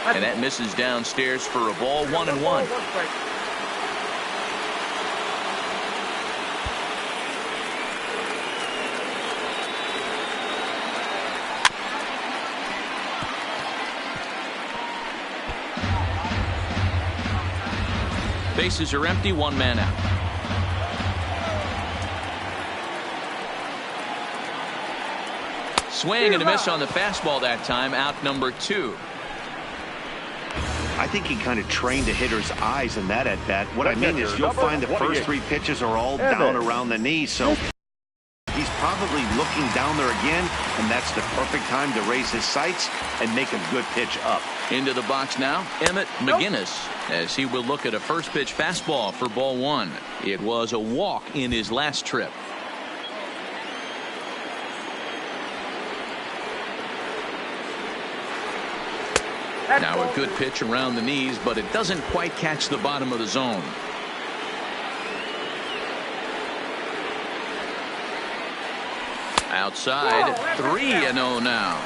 And that misses downstairs for a ball, 1-1. Bases are empty, 1 man out. Swing and a miss on the fastball that time, out number 2. I think he kind of trained the hitter's eyes in that at bat. What I mean is you'll find the first 3 pitches are all down around the knee, so he's probably looking down there again, and that's the perfect time to raise his sights and make a good pitch up. Into the box now, Emmett McGinnis, as he will look at a first pitch fastball for ball 1. It was a walk in his last trip. Now a good pitch around the knees, but it doesn't quite catch the bottom of the zone. Outside, 3-0 now.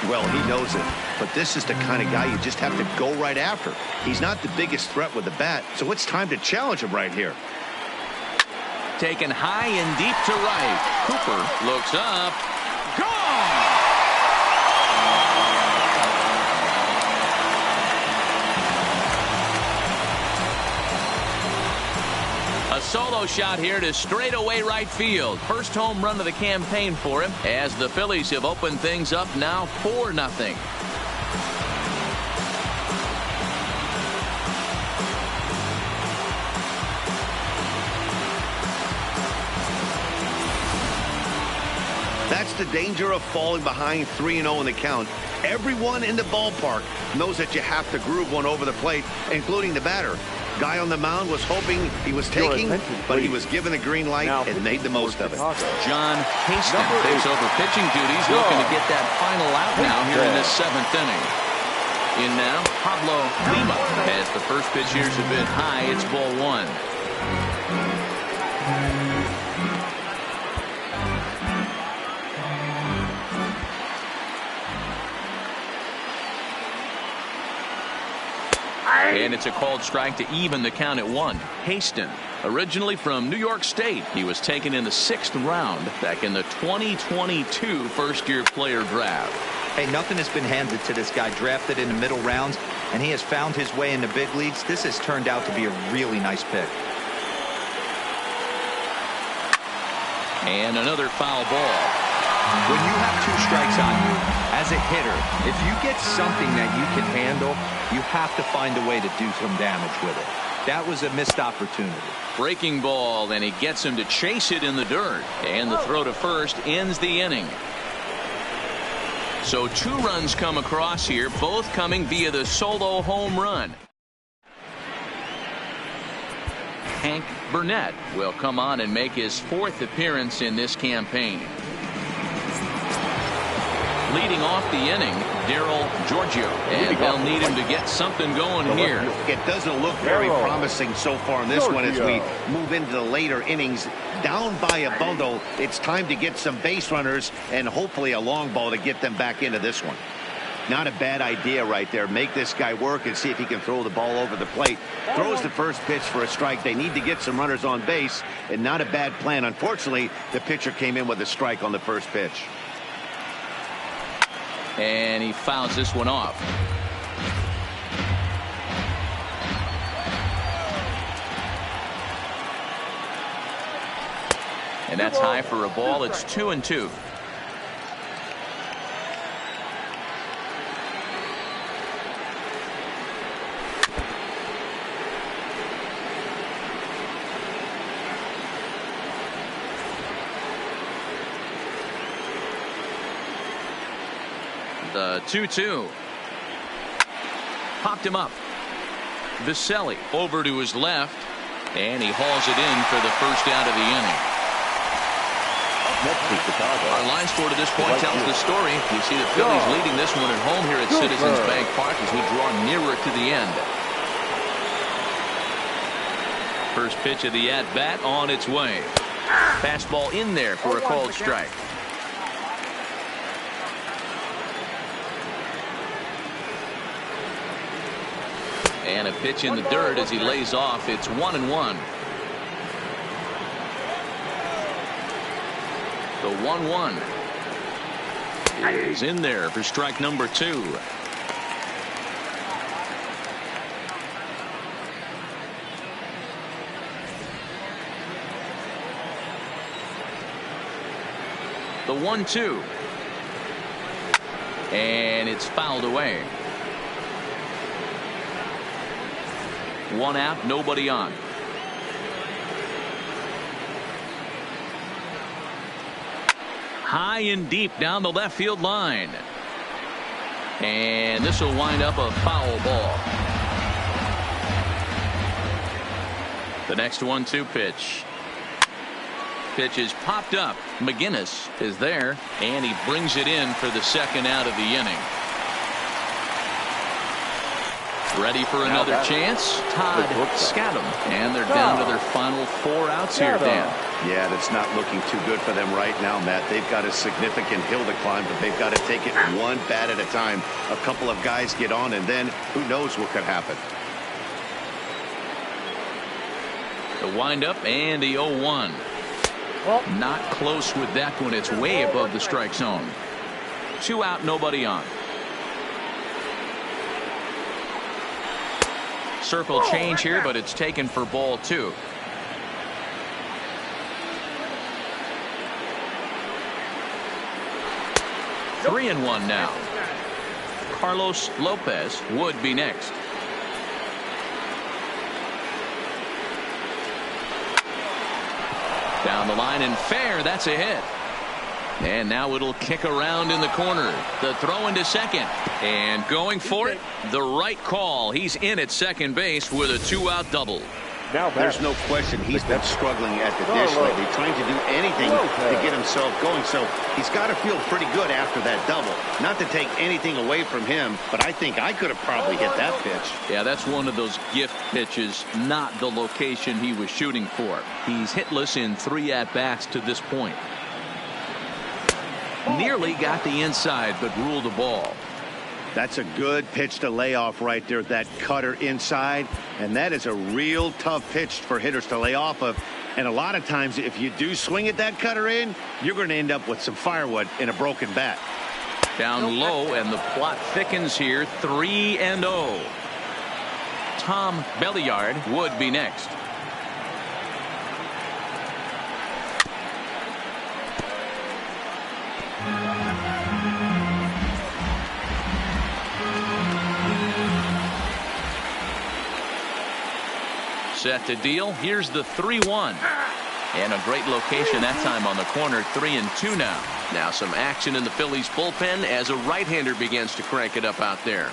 Well, he knows it, but this is the kind of guy you just have to go right after. He's not the biggest threat with the bat, so it's time to challenge him right here. Taken high and deep to right. Cooper looks up. Gone! A solo shot here to straightaway right field. First home run of the campaign for him as the Phillies have opened things up now 4-0. That's the danger of falling behind 3-0 in the count. Everyone in the ballpark knows that you have to groove one over the plate, including the batter. Guy on the mound was hoping he was taking, but he was given a green light and made the most of it. John Hastings takes over pitching duties, looking to get that final out now here in this 7th inning. In now, Pablo Lima. As the first pitch here is a bit high, it's ball 1. And it's a called strike to even the count at 1. Hastings, originally from New York State. He was taken in the 6th round back in the 2022 first-year player draft. Hey, nothing has been handed to this guy. Drafted in the middle rounds, and he has found his way in the big leagues. This has turned out to be a really nice pick. And another foul ball. When you have 2 strikes on you, as a hitter, if you get something that you can handle, you have to find a way to do some damage with it. That was a missed opportunity. Breaking ball, and he gets him to chase it in the dirt. And the throw to first ends the inning. So 2 runs come across here, both coming via the solo home run. Hank Burnett will come on and make his 4th appearance in this campaign. Leading off the inning, Darryl Giorgio, and they'll need him to get something going here. It doesn't look very promising so far in this one as we move into the later innings. Down by a bundle, it's time to get some base runners and hopefully a long ball to get them back into this one. Not a bad idea right there. Make this guy work and see if he can throw the ball over the plate. Throws the first pitch for a strike. They need to get some runners on base, and not a bad plan. Unfortunately, the pitcher came in with a strike on the first pitch. And he fouls this one off. And that's high for a ball. It's 2-2. The 2-2. Popped him up. Viselli over to his left, and he hauls it in for the first out of the inning. Our line score to this point tells the story. You see the Phillies leading this one at home here at Citizens Bank Park as we draw nearer to the end. First pitch of the at-bat on its way. Fastball in there for a called strike. And a pitch in the dirt as he lays off. It's 1-1. The 1-1 is in there for strike number 2. The 1-2. And it's fouled away. 1 out, nobody on. High and deep down the left field line. And this will wind up a foul ball. The next 1-2 pitch. Pitch is popped up. McGinnis is there, and he brings it in for the second out of the inning. Ready for another chance? Todd Scadam. And they're down to their final 4 outs here, Dan. Yeah, that's not looking too good for them right now, Matt. They've got a significant hill to climb, but they've got to take it one bat at a time. A couple of guys get on, and then who knows what could happen. The windup and the 0-1. Not close with that one. It's way above the strike zone. 2 out, nobody on. Circle change here, but it's taken for ball 2. Three and 1 now. Carlos Lopez would be next. Down the line and fair. That's a hit. And now it'll kick around in the corner. The throw into second. And going for it. The right call. He's in at second base with a 2-out double. Now there's no question he's been struggling at the dish lately, trying to do anything to get himself going. So he's got to feel pretty good after that double. Not to take anything away from him, but I think I could have probably hit that pitch. Yeah, that's one of those gift pitches, not the location he was shooting for. He's hitless in 3 at-bats to this point. Nearly got the inside, but ruled the ball. That's a good pitch to lay off right there, that cutter inside. And that is a real tough pitch for hitters to lay off of. And a lot of times, if you do swing at that cutter in, you're going to end up with some firewood in a broken bat. Down low, and the plot thickens here. 3-0. Tom Belliard would be next. set to deal. Here's the 3-1. And a great location that time on the corner. 3-2 now. Now some action in the Phillies bullpen as a right-hander begins to crank it up out there.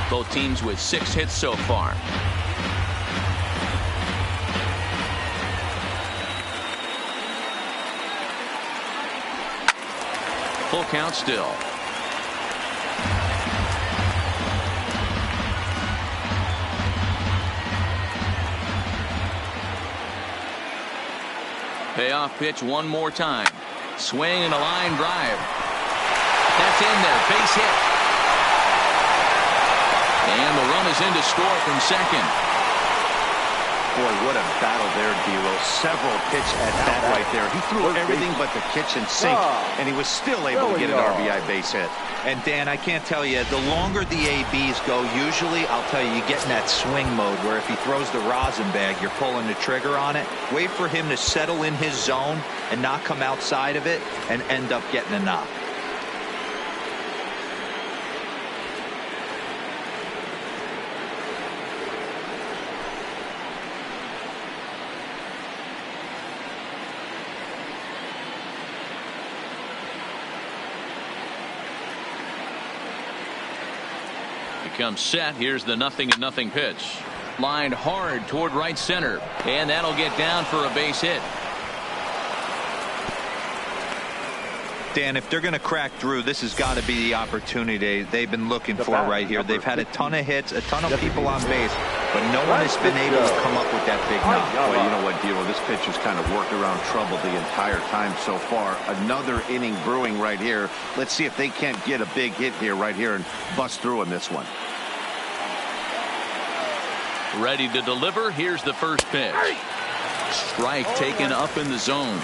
Both teams with 6 hits so far. Full count still. Payoff pitch one more time. Swing and a line drive. That's in there. Base hit. And the run is in to score from second. Boy, what a battle there, D-Roll. Several pitch at bat right there. He threw everything but the kitchen sink, and he was still able to get an RBI base hit. And Dan, I can't tell you, the longer the ABs go, usually, I'll tell you, you get in that swing mode where if he throws the rosin bag, you're pulling the trigger on it. Wait for him to settle in his zone and not come outside of it and end up getting a knock. Comes set. Here's the 0-0 pitch. Lined hard toward right center. And that'll get down for a base hit. Dan, if they're going to crack through, this has got to be the opportunity they've been looking for right here. They've had a ton of hits, a ton of people on base, but no one has been able to come up with that big knock. Well, you know what, Dilo, this pitch has kind of worked around trouble the entire time so far. Another inning brewing right here. Let's see if they can't get a big hit here right here and bust through in this one. Ready to deliver. Here's the first pitch. Strike taken up in the zone.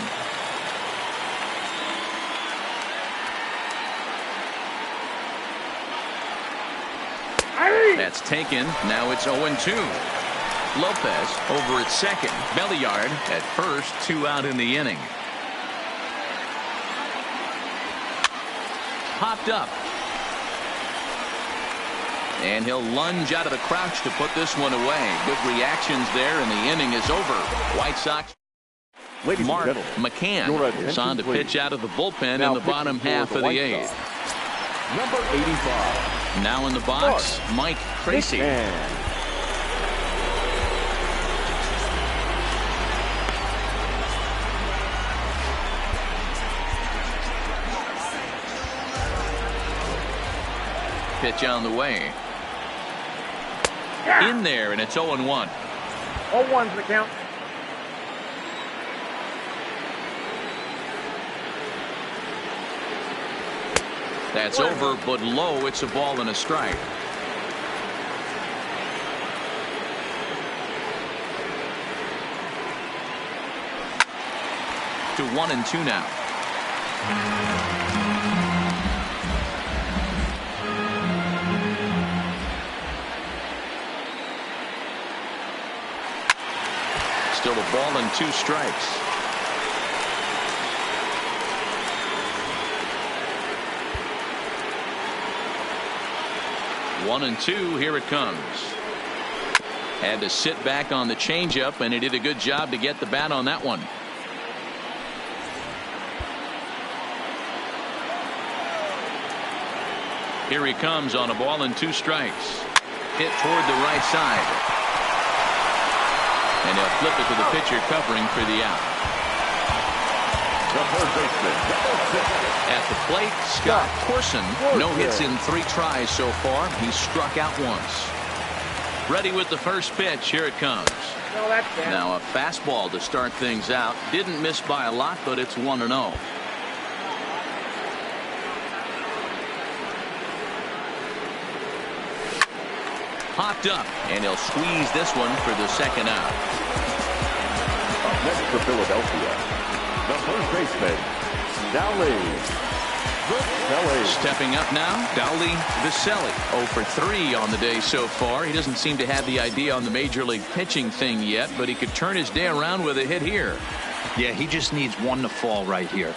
That's taken. Now it's 0-2. Lopez over at second. Belliard at first. 2 out in the inning. Popped up. And he'll lunge out of the crouch to put this one away. Good reactions there, and the inning is over. White Sox. Mark McCann is on to pitch out of the bullpen in the bottom half of the 8th. Number 85. Now in the box, Mike Tracy. Pitch on the way. In there, and it's 0-1. 0-1's the count. That's over, but low. It's a ball and a strike. To 1-2 now. Still a ball and 2 strikes. One and 2. Here it comes. Had to sit back on the changeup, and he did a good job to get the bat on that one. Here he comes on a ball and 2 strikes. Hit toward the right side. And he'll flip it to the pitcher covering for the out. The third baseman. At the plate, Scott Corson. No hits in 3 tries so far. He's struck out once. Ready with the first pitch. Here it comes. Now a fastball to start things out. Didn't miss by a lot, but it's 1-0. Popped up, and he'll squeeze this one for the second out. Up next for Philadelphia, the first baseman, Dowley. Stepping up now, Dowley Viselli. 0 for 3 on the day so far. He doesn't seem to have the idea on the major league pitching thing yet, but he could turn his day around with a hit here. Yeah, he just needs one to fall right here.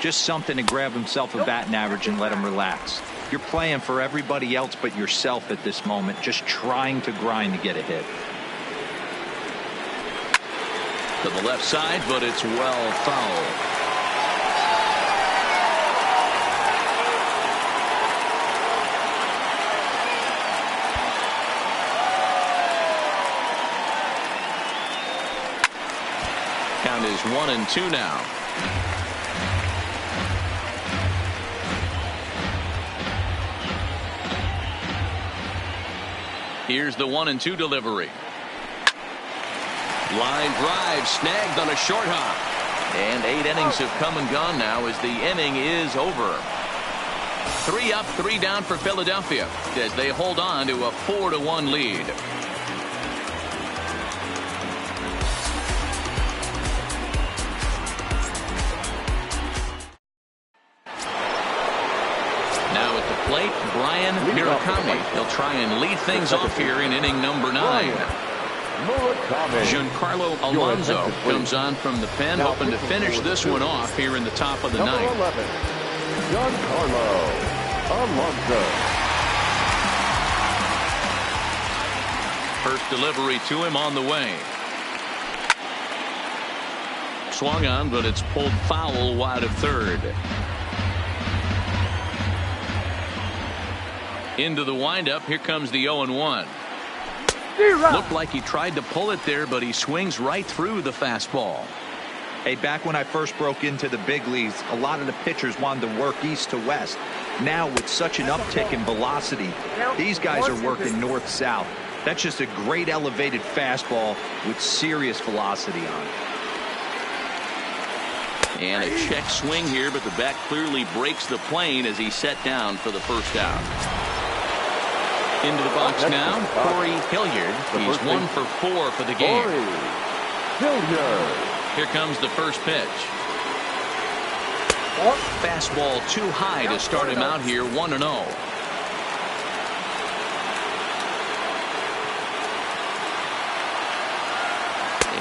Just something to grab himself a batting average and let him relax. You're playing for everybody else but yourself at this moment, just trying to grind to get a hit. To the left side, but it's well fouled. Count is 1-2 now. Here's the 1-2 delivery. Line drive snagged on a short hop. And 8 innings have come and gone now as the inning is over. 3 up, 3 down for Philadelphia as they hold on to a 4-1 lead. Now at the plate, Brian Murakami. He'll try and lead things off here in inning number 9. Giancarlo Alonso comes on from the pen, hoping to finish this one off here in the top of the 9th. 11, Giancarlo Alonso. First delivery to him on the way. Swung on, but it's pulled foul wide of third. Into the windup. Here comes the 0-1. Looked like he tried to pull it there, but he swings right through the fastball. Hey, back when I first broke into the big leagues, a lot of the pitchers wanted to work east to west. Now, with such an uptick in velocity, these guys are working north-south. That's just a great elevated fastball with serious velocity on it. And a check swing here, but the bat clearly breaks the plane as he's set down for the first out. Into the box now, Corey Hilliard. He's 1 for 4 for the game. Here comes the first pitch. Fastball too high to start him out here, 1-0.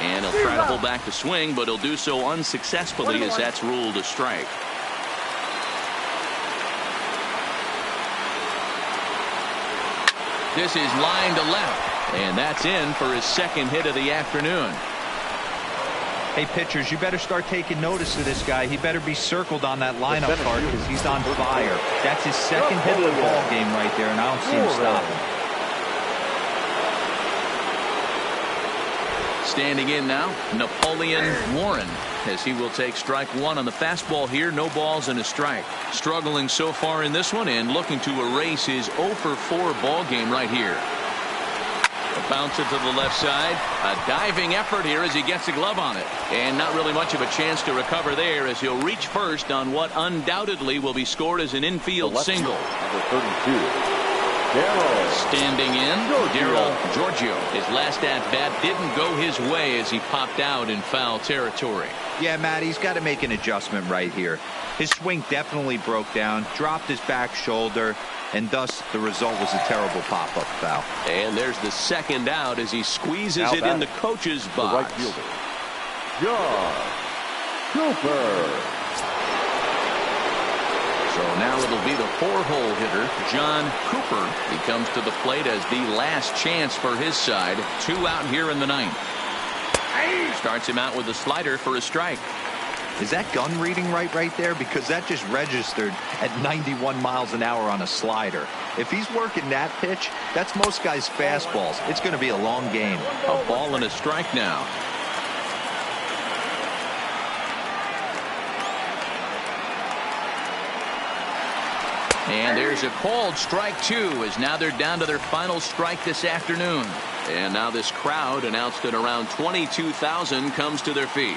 And he'll try to pull back the swing, but he'll do so unsuccessfully as that's ruled a strike. This is line to left, and that's in for his second hit of the afternoon. Hey, pitchers, you better start taking notice of this guy. He better be circled on that lineup card because he's on fire. That's his second hit of the ball game right there, and I don't see him stopping. Standing in now, Napoleon Warren, as he will take strike 1 on the fastball here. No balls and a strike. Struggling so far in this one and looking to erase his 0 for 4 ball game right here. A bouncer to the left side. A diving effort here as he gets a glove on it. And not really much of a chance to recover there as he'll reach first on what undoubtedly will be scored as an infield single. Number 32. Standing in, Daryl Giorgio. His last at-bat didn't go his way as he popped out in foul territory. Yeah, Matt, he's got to make an adjustment right here. His swing definitely broke down, dropped his back shoulder, and thus the result was a terrible pop-up foul. And there's the second out as he squeezes it in the coach's box. Right fielder, John Cooper. So now it'll be the 4-hole hitter, John Cooper. He comes to the plate as the last chance for his side. 2 out here in the 9th. Starts him out with a slider for a strike. Is that gun reading right there? Because that just registered at 91 miles an hour on a slider. If he's working that pitch, that's most guys' fastballs. It's going to be a long game. A ball and a strike now. And there's a called strike 2 as now they're down to their final strike this afternoon. And now this crowd, announced at around 22,000, comes to their feet.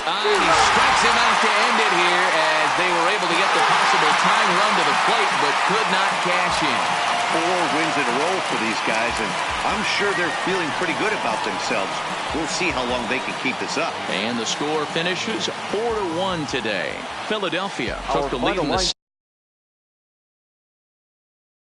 He strikes him out to end it here as they were able to get the possible tying run to the plate but could not cash in. 4 wins in a row for these guys, and I'm sure they're feeling pretty good about themselves. We'll see how long they can keep this up. And the score finishes 4-1 today. Philadelphia took the lead in the